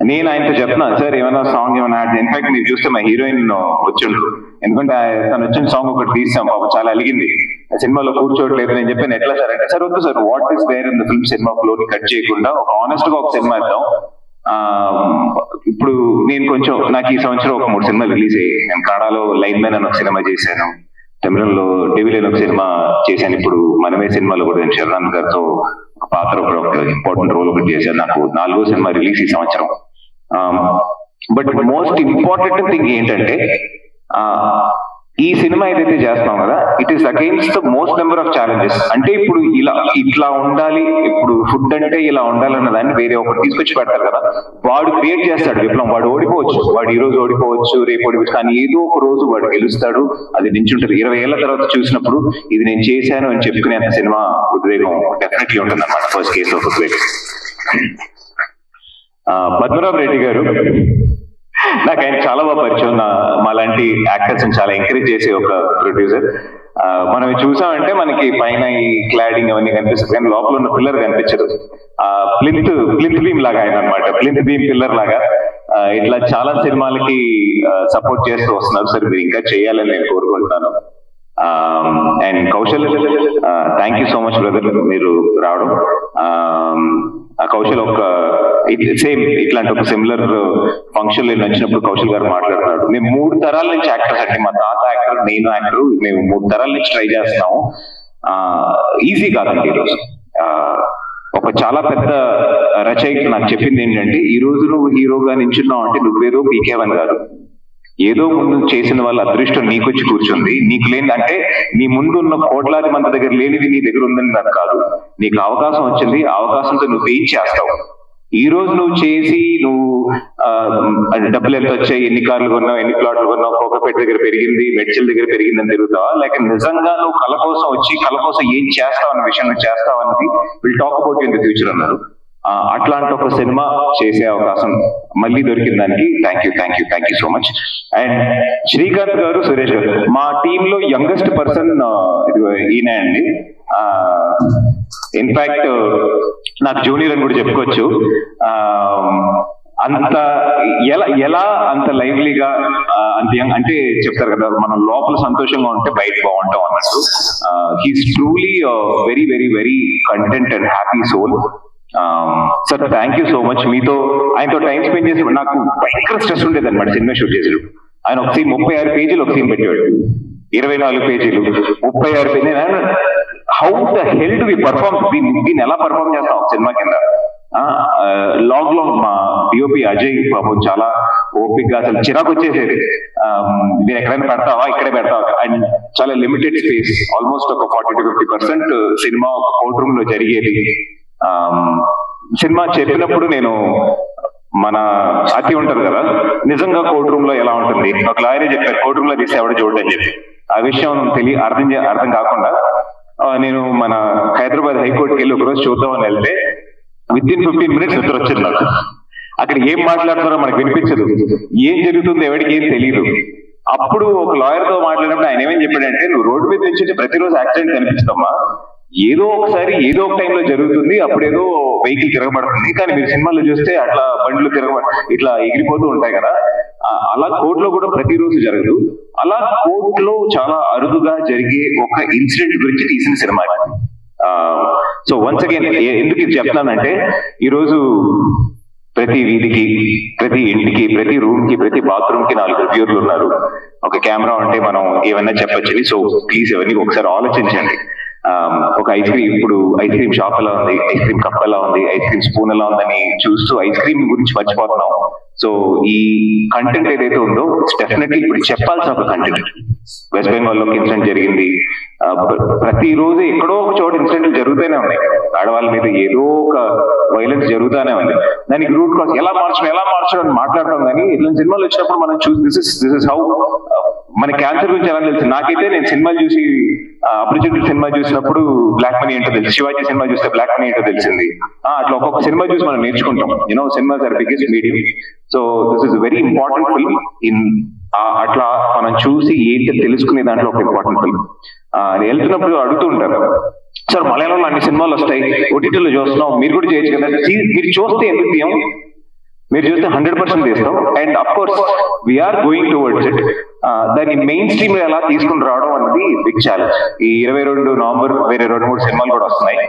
నేను ఆయనతో చెప్తున్నాను, సార్ ఏమైనా సాంగ్ ఏమైనా యాడ్. ఇన్ఫాక్ట్ మీరు చూస్తే మా హీరోయిన్ వచ్చిండ్రు. ఎందుకంటే తను వచ్చిన సాంగ్ ఒకటి తీసాం, పాపం చాలా అలిగింది, సినిమాలో కూర్చోవట్లేదు. నేను చెప్పాను ఎట్లా సార్ అంటే, సార్ వద్దు sir, what is there in the film సినిమా ఫ్లోని కట్ చేయకుండా ఒక ఆనెస్ట్ గా ఒక సినిమా ఇద్దాం. ఇప్పుడు నేను కొంచెం నాకు ఈ సంవత్సరం ఒక 3 సినిమాలు రిలీజ్ అయ్యాయి. నేను కాడాలో లైన్ మ్యాన్ అని ఒక సినిమా చేశాను, తమిళంలో డెవిల్ అని ఒక సినిమా చేశాను. ఇప్పుడు మనమే సినిమాలో కూడా నేను శరణ్ గారితో పాత్ర ఒక ఇంపార్టెంట్ రోల్ ఒకటి చేశాను. నాకు 4వ సినిమా రిలీజ్ ఈ సంవత్సరం. బట్ మోస్ట్ ఇంపార్టెంట్ థింగ్ ఏంటంటే ఈ సినిమా ఏదైతే చేస్తాం కదా, it is against the most number of challenges. అంటే ఇప్పుడు ఇట్లా ఉండాలి, ఇప్పుడు ఫుడ్ అంటే ఇలా ఉండాలన్న దాన్ని వేరే ఒకటి తీసుకొచ్చి పెడతారు కదా, వాడు క్రియేట్ చేస్తాడు విప్లవం. వాడు ఓడిపోవచ్చు, వాడు ఈ రోజు ఓడిపోవచ్చు, రేపు ఓడిపోవచ్చు, కానీ ఏదో ఒక రోజు వాడు గెలుస్తాడు. అది నించుంటది. 20 ఏళ్ల తర్వాత చూసినప్పుడు ఇది నేను చేశాను అని చెప్పుకునే సినిమా ఉద్వేగం డెఫినెట్లీ ఉంటుంది అన్నమాట. ఫస్ట్ కేసు ఆఫ్ ఉద్వేగం. పద్మనాభ రెడ్డి గారు, నాకు ఆయన చాలా బాగా పరిచయం. మాలాంటి యాక్టర్స్ చాలా ఎంకరేజ్ చేసే ఒక ప్రొడ్యూసర్. మనం చూసామంటే మనకి పైన ఈ క్లాడింగ్ అవన్నీ కనిపిస్తుంది, కానీ లోపల ఉన్న పిల్లర్ కనిపించదు. ప్లింత్ బీమ్ లాగా ఆయన అనమాట, ప్లింత్ బీమ్ పిల్లర్ లాగా. ఇట్లా చాలా సినిమాలకి సపోర్ట్ చేస్తూ వస్తున్నారు. సరే, మీరు ఇంకా చేయాలని నేను కోరుకుంటున్నాను. And Kaushal, thank you so much brother, మీరు రావడం. కౌశల్ ఒక సేమ్ ఇట్లాంటి ఒక సిమిలర్ ఫంక్షన్ నేను వచ్చినప్పుడు కౌశల్ గారు మాట్లాడుతున్నాడు, మేము 3 తరాల నుంచి యాక్టర్స్ అండి, మా తాత యాక్టర్, నేను యాక్టర్, మేము 3 తరాల నుంచి ట్రై చేస్తున్నాము. ఈజీ కాదండి. ఈరోజు ఒక చాలా పెద్ద రచయిత నాకు చెప్పింది ఏంటంటే, ఈ రోజు నువ్వు హీరోగా నించున్నావు అంటే నువ్వేదో పీకేవని కాదు, ఏదో ముందు చేసిన వాళ్ళ అదృష్టం నీకొచ్చి కూర్చుంది. నీకు లేని అంటే నీ ముందు ఉన్న కోట్లాది మంది దగ్గర లేనివి నీ దగ్గర ఉందని నాకు కాదు. నీకు అవకాశం వచ్చింది, అవకాశంతో నువ్వు ఏం చేస్తావు. ఈ రోజు నువ్వు చేసి నువ్వు డబ్బులు ఎంత వచ్చాయి, ఎన్ని కార్లు కొన్నావు, ఎన్ని ప్లాట్లు కొన్నావు, కోకపేట దగ్గర పెరిగింది, మెడ్చల్ దగ్గర పెరిగిందని తిరుగుతావా, లేక నిజంగా నువ్వు కళ కోసం వచ్చి కళ కోసం ఏం చేస్తావు అన్న విషయం నువ్వు చేస్తావు అన్నది will talk about in the future అన్నారు. అట్లాంటి ఒక సినిమా చేసే అవకాశం మళ్ళీ దొరికిన దానికి thank you so much. And Srikanth గారు, సురేష్ గారు, మా టీమ్ లో యంగెస్ట్ పర్సన్ ఈయన అండి. ఇన్ఫాక్ట్ నాకు జూనియర్ అని కూడా చెప్పుకోవచ్చు. అంత ఎలా అంత లైవ్లీగా అంత అంటే చెప్తారు కదా, మనం లోపల సంతోషంగా ఉంటే బయట బాగుంటాం అన్నట్టు. He's truly very very very content and happy soul. Sir, thank you so much. ఆయనతో టైం స్పెండ్ చేసి నాకు భయంకర స్ట్రెస్ ఉండేది అనమాట సినిమా షూట్ చేసేటప్పుడు. ఆయన ఒక సీన్ 36 పేజీలు ఒక సీన్ పెట్టేవాడు, 24 పేజీలు, 36 పేజీలు. How the hell do we perform, దీన్ని ఎలా పర్ఫార్మ్ చేస్తాం ఒక సినిమా కింద. లాంగ్ మా డిఓపి అజయ్ బాబు చాలా ఓపిక్ గా, అసలు చిరాకు వచ్చేసేది, నేను ఎక్కడైనా పెడతావా, ఇక్కడే పెడతావా. అండ్ చాలా లిమిటెడ్ స్పేస్, ఆల్మోస్ట్ ఒక 40-50% సినిమా ఒక కోర్ట్ రూమ్ లో జరిగేది. సినిమా చెప్పినప్పుడు నేను మన అతి ఉంటారు కదా, నిజంగా కోర్ట్ రూమ్ లో ఎలా ఉంటుంది, ఒక లాయరే చెప్పారు కోర్ట్ రూమ్ లో తీస్తే ఎవడ చూడని చెప్పి. ఆ విషయం అర్థం కాకుండా నేను మన హైదరాబాద్ హైకోర్టుకి వెళ్ళి ఒకరోజు చూద్దామని వెళ్తే విత్ ఇన్ 15 minutes నిద్ర వచ్చింది నాకు. అక్కడ ఏం మాట్లాడుతున్నారో మనకు వినిపించదు, ఏం జరుగుతుందో ఎవరికి ఏం తెలియదు. అప్పుడు ఒక లాయర్ తో మాట్లాడినప్పుడు ఆయన ఏమని చెప్పాడంటే, నువ్వు రోడ్డు మీద నుంచి ప్రతిరోజు యాక్సిడెంట్ కనిపిస్తామా, ఏదో ఒకసారి ఏదో ఒక టైంలో జరుగుతుంది, అప్పుడేదో వెహికల్ తిరగబడుతుంది, కానీ మీరు సినిమాలో చూస్తే అట్లా బండ్లు ఇట్లా ఎగిరిపోతూ ఉంటాయి కదా. అలా కోర్టులో కూడా ప్రతిరోజు జరగదు. అలా కోర్టులో చాలా అరుదుగా జరిగే ఒక ఇన్సిడెంట్ గురించి తీసిన సినిమా. సో వన్స్ అగైన్ ఎందుకు ఇది చెప్తున్నానంటే, ఈరోజు ప్రతి వీధికి, ప్రతి ఇంటికి, ప్రతి రూమ్ కి, ప్రతి బాత్రూమ్ కి 4 రివ్యూర్లు ఉన్నారు. ఒక కెమెరా ఉంటే మనం ఏమన్నా చెప్పొచ్చు. సో ప్లీజ్ ఎవరిని ఒకసారి ఆలోచించండి. ఒక ఐస్ క్రీమ్ షాప్ ఎలా ఉంది, ఐస్ క్రీమ్ కప్ ఎలా ఉంది, ఐస్ క్రీమ్ స్పూన్ ఎలా ఉందని చూస్తూ ఐస్ క్రీమ్ గురించి మర్చిపోతున్నాం. సో ఈ కంటెంట్ ఏదైతే ఉందో డెఫినెట్లీ ఇప్పుడు చెప్పాల్సిన ఒక కంటెంట్. వెస్ట్ బెంగాల్ లో ఇన్సిడెంట్ జరిగింది, ప్రతిరోజు ఎక్కడో ఒక చోట ఇన్సిడెంట్లు జరుగుతూనే ఉన్నాయి, ఆడవాళ్ళ మీద ఏదో ఒక వైలెన్స్ జరుగుతూనే ఉంది. దానికి రూట్ కాజ్ ఎలా మార్చడం అని మాట్లాడటం, కానీ ఇట్లాంటి సినిమాలు వచ్చినప్పుడు మనం చూసి దిస్ ఇస్ హౌ మన క్యాన్సర్ గురించి ఎలా తెలుసు. నాకైతే నేను సినిమాలు చూసి అపరిచితుడు సినిమా చూసినప్పుడు బ్లాక్ మనీ ఏంటో తెలిసి, శివాజీ సినిమా చూస్తే బ్లాక్ మనీ ఏంటో తెలిసింది. అట్లా ఒక్కొక్క సినిమా చూసి మనం నేర్చుకుంటాం. Cinemas are biggest medium. So this is very important film. అట్లా మనం చూసి ఏంటో తెలుసుకునే దాంట్లో ఒక ఇంపార్టెంట్ ఫిల్మ్. వెళ్తున్నప్పుడు అడుగుతూ ఉంటారు, సార్ మలయాళంలో అన్ని సినిమాలు వస్తాయి, ఓటీటీలో చూస్తున్నాం, మీరు కూడా చేయొచ్చు కదా. మీరు చూస్తే ఎందుకు తీయం, మీరు చూస్తే 100% తీస్తాం. And of course we're going towards it. దాన్ని మెయిన్ స్ట్రీమ్ ఎలా తీసుకుని రావడం అనేది బిగ్ ఛాలెంజ్. ఈ 22 నవంబర్ వేరే 2-3 సినిమాలు కూడా వస్తున్నాయి.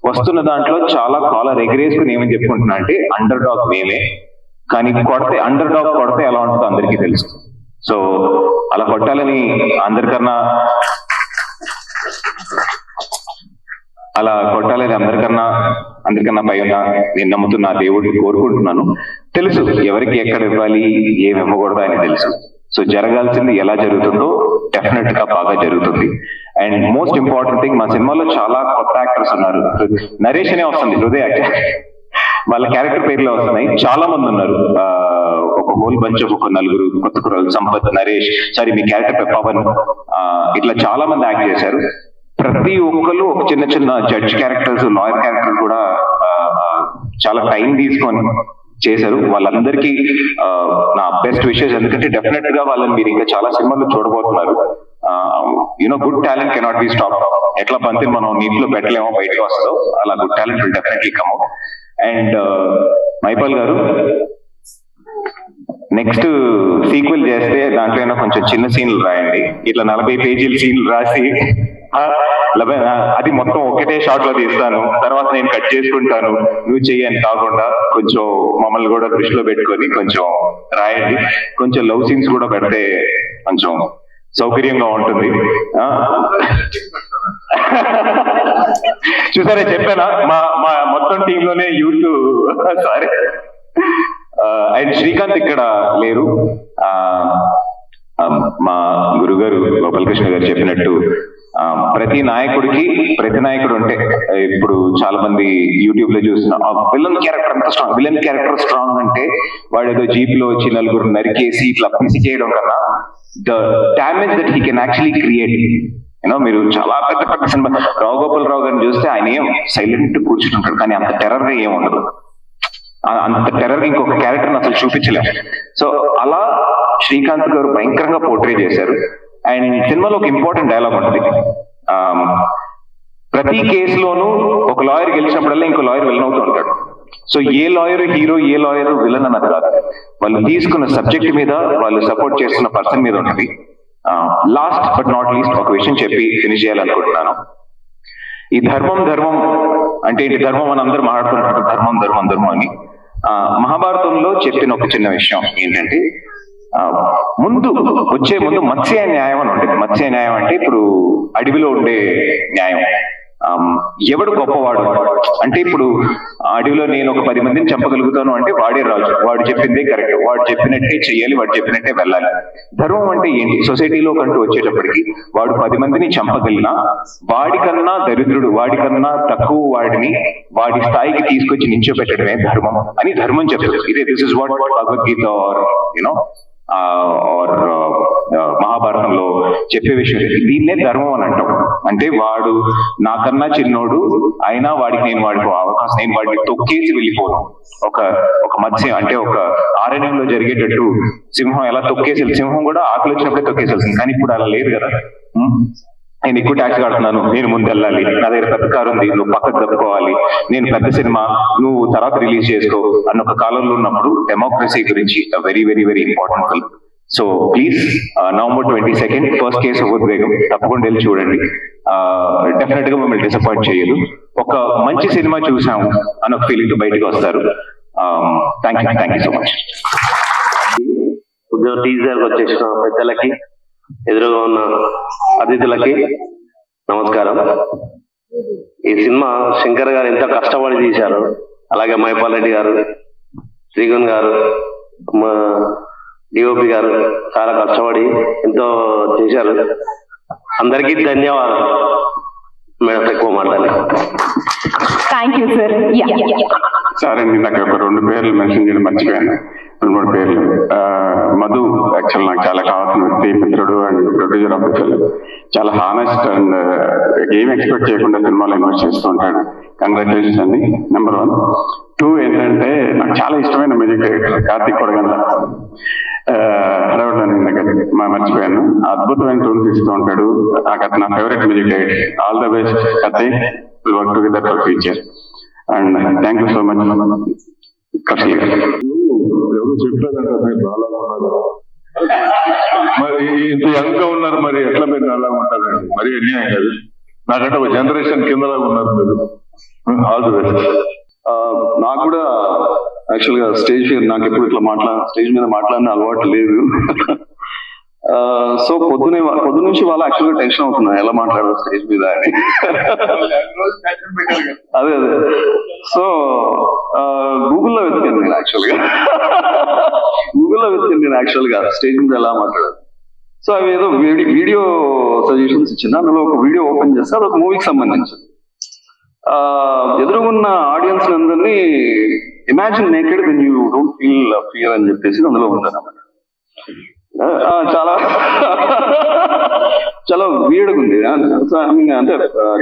వస్తున్న దాంట్లో చాలా కాలర్ ఎగరేసుకుని ఏమని చెప్పుకుంటున్నా అంటే, అండర్ డాగ్ మేమే, కానీ అండర్ డాగ్ కొడితే ఎలా ఉంటుందో అందరికీ తెలుసు. సో అలా కొట్టాలని అందరికన్నా పైన నేను నమ్ముతున్న దేవుడిని కోరుకుంటున్నాను. తెలుసు ఎవరికి ఎక్కడ ఇవ్వాలి, ఏమి ఇవ్వకూడదు అని తెలుసు. సో జరగాల్సింది ఎలా జరుగుతుందో డెఫినెట్ గా బాగా జరుగుతుంది. అండ్ మోస్ట్ ఇంపార్టెంట్ థింగ్, మా సినిమాలో చాలా కొత్త యాక్టర్స్ ఉన్నారు. నరేష్ అనే వస్తుంది, హృదయ యాక్టర్, వాళ్ళ క్యారెక్టర్ పేర్లో వస్తున్నాయి. చాలా మంది ఉన్నారు, ఒక హోల్ బంచ్ ఆఫ్ ఒక నలుగురు కొత్త కుర్రాళ్ళు, సంపత్, నరేష్, సారీ మీ క్యారెక్టర్ పవన్, ఇట్లా చాలా మంది యాక్ట్ చేశారు. ప్రతి ఒక్కరు ఒక చిన్న చిన్న జడ్జ్ క్యారెక్టర్స్, లాయర్ క్యారెక్టర్స్ కూడా చాలా టైం తీసుకొని చేశారు. వాళ్ళందరికీ నా బెస్ట్ విషెస్, ఎందుకంటే డెఫినెట్ గా వాళ్ళని మీరు ఇంకా చాలా సినిమాల్లో చూడబోతున్నారు. You know good talent cannot be stop. ఎట్లా పంతి మనం నీటిలో పెట్టలేమో బయటకు వస్తుందో అలా good talent will definitely come out. And Mypal గారు, నెక్స్ట్ సీక్వెల్ చేస్తే దాంట్లో కొంచెం చిన్న సీన్లు రాయండి. ఇట్లా 40 పేజీల సీన్లు రాసి అది మొత్తం ఒకటే షాట్ లో తీస్తాను, తర్వాత నేను కట్ చేసుకుంటాను, నువ్వు చెయ్యని కాకుండా కొంచెం మమ్మల్ని కూడా దృష్టిలో పెట్టుకొని కొంచెం రాయండి. కొంచెం లవ్ సీన్స్ కూడా పెడితే కొంచెం సౌకర్యంగా ఉంటుంది. చూసారా, చెప్పానా, మా మొత్తం టీమ్ లోనే యూత్. సారీ. అండ్ శ్రీకాంత్ ఇక్కడ లేరు. మా గురుగారు గోపాలకృష్ణ గారు చెప్పినట్టు ప్రతి నాయకుడు ఉంటే, ఇప్పుడు చాలా మంది యూట్యూబ్ లో చూసిన విలన్ క్యారెక్టర్ ఎంత స్ట్రాంగ్, విలన్ క్యారెక్టర్ స్ట్రాంగ్ అంటే వాడు ఏదో జీప్ లో వచ్చి నలుగురు నరికేసి ఇట్లా పిసి చేయడం కన్నా the damage that he can actually create. You know, మీరు చాలా పెద్ద సినిమా రావు గోపాల్ రావు గారిని చూస్తే ఆయన ఏం సైలెంట్ కూర్చుంటాడు, కానీ అంత టెర్రర్ గా ఏం ఉండదు. అంత టెర్రర్ ఇంకొక క్యారెక్టర్ అసలు చూపించలేము. సో అలా శ్రీకాంత్ గారు భయంకరంగా పోర్ట్రే చేశారు. అండ్ సినిమాలో ఒక ఇంపార్టెంట్ డైలాగ్ ఉంటుంది, ప్రతి కేసులోనూ ఒక లాయర్ గెలిచినప్పుడల్లా ఇంకో లాయర్ విలన్ అవుతూ ఉంటాడు. సో ఏ లాయర్ హీరో, ఏ లాయర్ విలన్ అన్నది కాదు, వాళ్ళు తీసుకున్న సబ్జెక్ట్ మీద, వాళ్ళు సపోర్ట్ చేస్తున్న పర్సన్ మీద ఉంటుంది. లాస్ట్ బట్ నాట్ లీస్ట్ ఒక విషయం చెప్పి ఫినిష్ చేయాలనుకుంటున్నాను. ఈ ధర్మం అంటే ఏంటి, ధర్మం అని అందరూ మాట్లాడుతున్నారు, ధర్మం అని. మహాభారతంలో చెప్పిన ఒక చిన్న విషయం ఏంటంటే, వచ్చే ముందు మత్స్య న్యాయం అని ఉంటుంది. మత్స్య న్యాయం అంటే ఇప్పుడు అడవిలో ఉండే న్యాయం. ఎవడు గొప్పవాడు అంటే, ఇప్పుడు అడవిలో నేను ఒక 10 మందిని చంపగలుగుతాను అంటే వాడే రాజు, వాడు చెప్పిందే కరెక్ట్, వాడు చెప్పినట్టే చెయ్యాలి, వాడు చెప్పినట్టే వెళ్ళాలి. ధర్మం అంటే ఏంటి, సొసైటీలో కంటూ వచ్చేటప్పటికి వాడు 10 మందిని చంపగలిగినా వాడికన్నా దరిద్రుడు, వాడికన్నా తక్కువ వాడిని వాడి స్థాయికి తీసుకొచ్చి నించోబెట్టడమే ధర్మం అని ధర్మం చెప్తుంది. ఇదే this is what Bhagavad Gita or you know మహాభారతంలో చెప్పే విషయం. దీన్నే ధర్మం అని అంటాం. అంటే వాడు నాకన్నా చిన్నోడు అయినా వాడికి నేను వాడికి అవకాశం, నేను వాడిని తొక్కేసి వెళ్ళిపోను. ఒక మత్స్యం అంటే ఒక ఆరణ్యంలో జరిగేటట్టు సింహం ఎలా తొక్కేసి, సింహం కూడా ఆకలి వచ్చినప్పుడే తొక్కేసేస్తుంది, కానీ ఇప్పుడు అలా లేదు కదా. నేను ఎక్కువ ట్యాక్స్ కడుతున్నాను, నేను ముందు వెళ్ళాలి, నా దగ్గర పెద్ద కారు ఉంది, నువ్వు పక్కకు తప్పుకోవాలి, నేను పెద్ద సినిమా నువ్వు తర్వాత రిలీజ్ చేసుకో అన్న ఒక కాలంలో ఉన్నప్పుడు డెమోక్రసీ గురించి very very very important film. So please November 22 first case of ఉద్వేగం తప్పకుండా వెళ్ళి చూడండి. డెఫినెట్ గా మిమ్మల్ని డిసప్పాయింట్ చేయదు. ఒక మంచి సినిమా చూసాము అన్న ఒక ఫీలింగ్ తో బయటకు వస్తారు. Thank you so much. Teaser వచ్చేసిన పెద్దలకి, ఎదురుగా ఉన్న అతిథులకి నమస్కారం. ఈ సినిమా శంకర్ గారు ఎంతో కష్టపడి తీశారు, అలాగే మైపాల్ రెడ్డి గారు, శ్రీగుణ్ గారు, మా డిఓపి గారు చాలా కష్టపడి ఎంతో చేశారు. అందరికీ ధన్యవాదాలు. మేడం ఎక్కువ మాట్లాడాలి. Thank you sir. సరే అండి, నాకు ఒక 2 పేర్లు మెన్షన్ చేయడం మర్చిపోయాను. 2-3 పేర్లు. మధు యాక్చువల్ నాకు చాలా కావాల్సిన వ్యక్తి, మిత్రుడు and producer of the film. చాలా హానెస్ట్ అండ్ ఏం ఎక్స్పెక్ట్ చేయకుండా సినిమాలో ఇన్వెస్ట్ చేస్తూ ఉంటాడు. కంగ్రాచులేషన్స్ అండి, నెంబర్ 1. 2 ఏంటంటే, నాకు చాలా ఇష్టమైన మ్యూజిక్ డైరెక్టర్ కార్తిక్ కొడగండ్ల. మర్చిపోయాను, అద్భుతమైన టూన్స్ ఇస్తూ ఉంటాడు. నాకు నా favourite music director. All the best Karthik, will work together for future. And thank you so much. ఎవరు చెప్పారంట మీరు నాలా ఉన్నారు, మరి ఇంత యంగ్ గా ఉన్నారు, మరి ఎట్లా మీరు నాలా ఉంటారండి? మరి అన్యాయం కాదు, నాకంటే ఒక జనరేషన్ కిందలా ఉన్నారు మీరు. All the best. నాకు కూడా యాక్చువల్ గా నాకు ఎప్పుడు ఇట్లా స్టేజ్ మీద మాట్లాడిన అలవాటు లేదు. సో పొద్దునుంచి వాళ్ళు యాక్చువల్ గా టెన్షన్ అవుతున్నారు ఎలా మాట్లాడారు స్టేజ్ మీద అని. అదే సో గూగుల్లో వెతికాను నేను యాక్చువల్ గా స్టేజ్ మీద ఎలా మాట్లాడారు. సో అవి ఏదో వీడియో సజెషన్స్ ఇచ్చింది. అందులో ఒక వీడియో ఓపెన్ చేస్తే అదొక మూవీకి సంబంధించింది. ఎదురుగున్న ఆడియన్స్ అందరినీ imagine naked when you don't feel fear అని చెప్పేసి అందులో ఉందన్నమాట. చాలా చాలా వీర్డ్గా ఉంది. సో ఐ మీన్ అంటే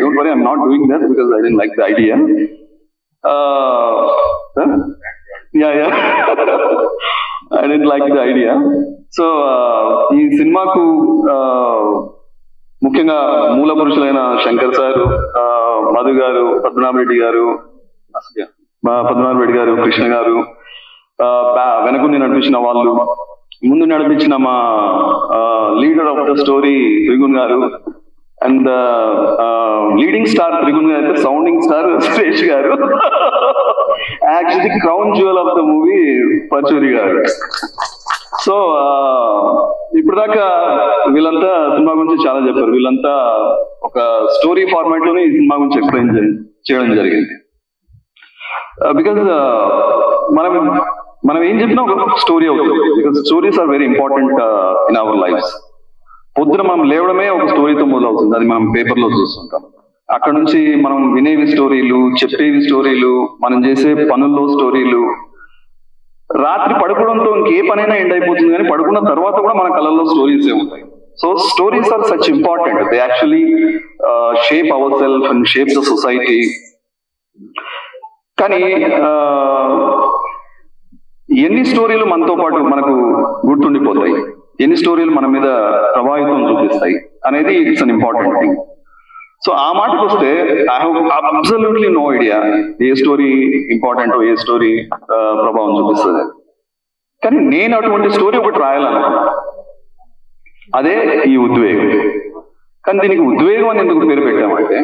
don't worry, I'm not doing that because I don't like the idea. I didn't like the idea. So ఈ సినిమాకు ముఖ్యంగా మూల పురుషులైన శంకర్ సార్, మధు గారు, పద్మనాభరెడ్డి గారు, కృష్ణ గారు, వెనకుండి నడిపించిన వాళ్ళు, ముందు నడిపించిన మా leader of the story Trigun గారు, అండ్ లీడింగ్ స్టార్ త్రిగుణ్ గారు అయితే సౌండింగ్ స్టార్ సురేష్ గారు, actually crown jewel of the movie Paruchuri గారు. సో ఇప్పుడు దాకా వీళ్ళంతా సినిమా గురించి చాలా చెప్పారు. వీళ్ళంతా ఒక స్టోరీ ఫార్మాట్ లోనే ఈ సినిమా గురించి ఎక్స్ప్లెయిన్ చేయడం జరిగింది. బికాజ్ మనం ఏం చెప్పినా ఒక స్టోరీ అవుతుంది. Because stories are very important in our lives. పొద్దున మనం లేవడమే ఒక స్టోరీతో మొదలవుతుంది. అది మనం పేపర్లో చూస్తుంటాం. అక్కడ నుంచి మనం వినేవి స్టోరీలు, చెప్పేవి స్టోరీలు, మనం చేసే పనుల్లో స్టోరీలు, రాత్రి పడుకోవడంతో ఇంకే పనైనా ఎండ్ అయిపోతుంది, కానీ పడుకున్న తర్వాత కూడా మన కళల్లో స్టోరీస్ ఉంటాయి. So stories are such important. They actually shape our self and shape the society. కానీ ఎన్ని స్టోరీలు మనతో పాటు మనకు గుర్తుండిపోతాయి, ఎన్ని స్టోరీలు మన మీద ప్రభావితం చూపిస్తాయి అనేది it's an important thing. So ఆ మాటకు వస్తే I have absolutely no idea ఏ స్టోరీ ఇంపార్టెంట్, ఏ స్టోరీ ప్రభావం చూపిస్తుంది. కానీ నేను అటువంటి స్టోరీ ఒకటి రాయాలనుకున్నా, అదే ఈ ఉద్వేగం. కానీ దీనికి ఉద్వేగం అని ఎందుకు పేరు పెట్టామంటే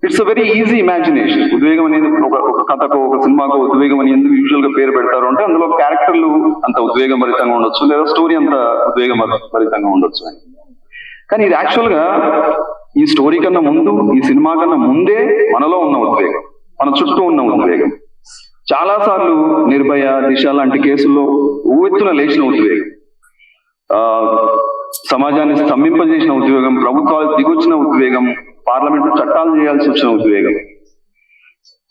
it's a very easy imagination. ఉద్వేగం అనేది ఒక కథకో ఒక సినిమాకో ఉద్వేగం అని ఎందుకు యూజువల్ గా పేరు పెడతారు అంటే అందులో క్యారెక్టర్లు అంత ఉద్వేగం భరితంగా ఉండొచ్చు, లేదా స్టోరీ అంత ఉద్వేగం భరితంగా ఉండొచ్చు అని. కానీ ఇది యాక్చువల్ గా ఈ స్టోరీ కన్నా ముందు, ఈ సినిమా కన్నా ముందే మనలో ఉన్న ఉద్వేగం, మన చుట్టూ ఉన్న ఉద్వేగం. చాలా సార్లు నిర్భయ, దిశ లాంటి కేసుల్లో ఉవ్వెత్తున లేచిన ఉద్వేగం, సమాజాన్ని స్తంభింపజేసిన ఉద్వేగం, ప్రభుత్వాలు దిగొచ్చిన ఉద్వేగం, పార్లమెంటు చట్టాలు చేయాల్సి వచ్చిన ఉద్వేగం.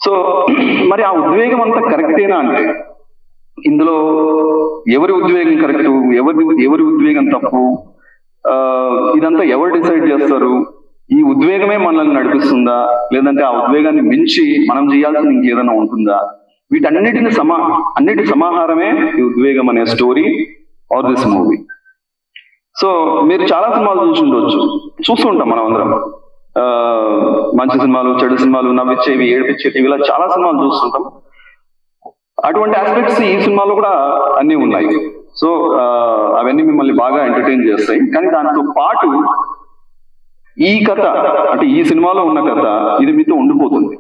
సో మరి ఆ ఉద్వేగం అంతా కరెక్టేనా అంటే ఇందులో ఎవరి ఉద్వేగం కరెక్టు, ఎవరి ఉద్వేగం తప్పు, ఇదంతా ఎవరు డిసైడ్ చేస్తారు? ఈ ఉద్వేగమే మనల్ని నడిపిస్తుందా, లేదంటే ఆ ఉద్వేగాన్ని మించి మనం చేయాల్సింది ఇంకేదైనా ఉంటుందా? అన్నిటి సమాహారమే ఈ ఉద్వేగం అనే story or this movie. So మీరు చాలా సినిమాలు చూస్తుంటాం మనం అందరం. మంచి సినిమాలు, చెడు సినిమాలు, నవ్విచ్చేవి, ఏడిపించేవి, ఇలా చాలా సినిమాలు చూస్తుంటాం. అటువంటి ఆస్పెక్ట్స్ ఈ సినిమాలో కూడా అన్నీ ఉన్నాయి. సో అవన్నీ మిమ్మల్ని బాగా ఎంటర్టైన్ చేస్తాయి. కానీ దాంతో పాటు ఈ కథ, అంటే ఈ సినిమాలో ఉన్న కథ, ఇది మీతో ఉండిపోతుంది.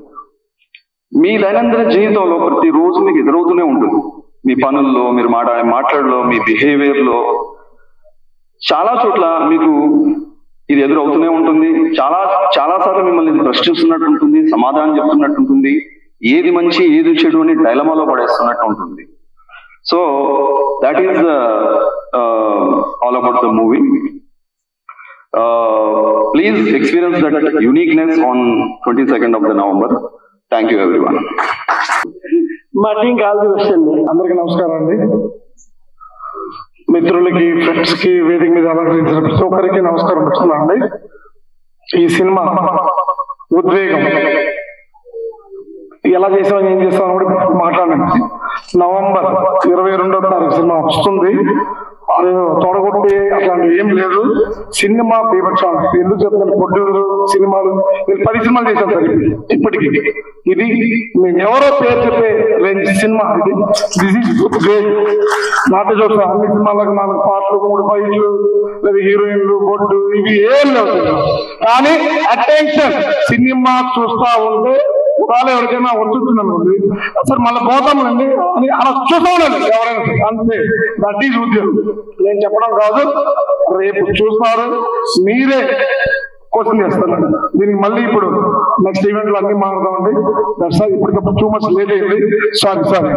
మీ దైనందిన జీవితంలో ప్రతిరోజు మీకు ఎదురవుతూనే ఉంటుంది. మీ పనుల్లో, మీరు మాట్లాడలో, మీ బిహేవియర్లో చాలా చోట్ల మీకు ఇది ఎదురవుతూనే ఉంటుంది. చాలా సార్లు మిమ్మల్ని ఇది ప్రశ్నిస్తున్నట్టు ఉంటుంది, సమాధానం చెప్తున్నట్టు ఉంటుంది, ఏది మంచి ఏది చెడు అని డైలమాలో పడేస్తున్నట్టు ఉంటుంది. So that is all about the movie. Please experience that uniqueness on 22nd of the November. Thank you everyone. మా టీం కాల్ వస్తుంది. అందరికీ నమస్కారం అండి. మిత్రులకి, ఫ్రెండ్స్ కి, వేదిక మీద అలంకరించిన ప్రతి ఒక్కరికి నమస్కారం పెడుతున్నానండి. ఈ సినిమా ఉద్వేగం ఎలా చేసామని, ఏం చేస్తామని కూడా మాట్లాడండి. November 22వ తారీఖు సినిమా వస్తుంది. అది తొడగొట్టి అట్లాంటివి ఏం లేదు. సినిమా బీభత్సం. ఎందుకు చెప్తాను, ప్రొడ్యూసర్ సినిమాలు నేను 10 సినిమాలు చేశాను సార్ ఇప్పటికి. ఇది మేము ఎవరో పేరు చెప్పే రేంజ్ సినిమా. ఇది దిస్ ఈజ్ గ్రేట్. నాట్య చూస్తా అన్ని సినిమాలకు 4 పాటలు, 3 ఫైట్లు, లేదా హీరోయిన్లు, బొడ్డు, ఇవి ఏం లేవు. కానీ అటెన్షన్, సినిమా చూస్తా ఉంటే వాళ్ళు ఎవరికైనా వచ్చుతుంది అనుకోండి, సార్ మళ్ళీ పోతామండి అని అలా చూస్తా ఉండండి ఎవరైనా. అంతే, దట్ ఈజ్ ఉద్యోగం. నేను చెప్పడం కాదు, రేపు చూస్తారు, మీరే క్వశ్చన్ చేస్తారండి. దీనికి మళ్ళీ ఇప్పుడు నెక్స్ట్ ఈవెంట్ లో అన్ని మాట్లాడదామండి. ఇప్పటికప్పుడు టూ మచ్ లేట్ అయింది. సారీ.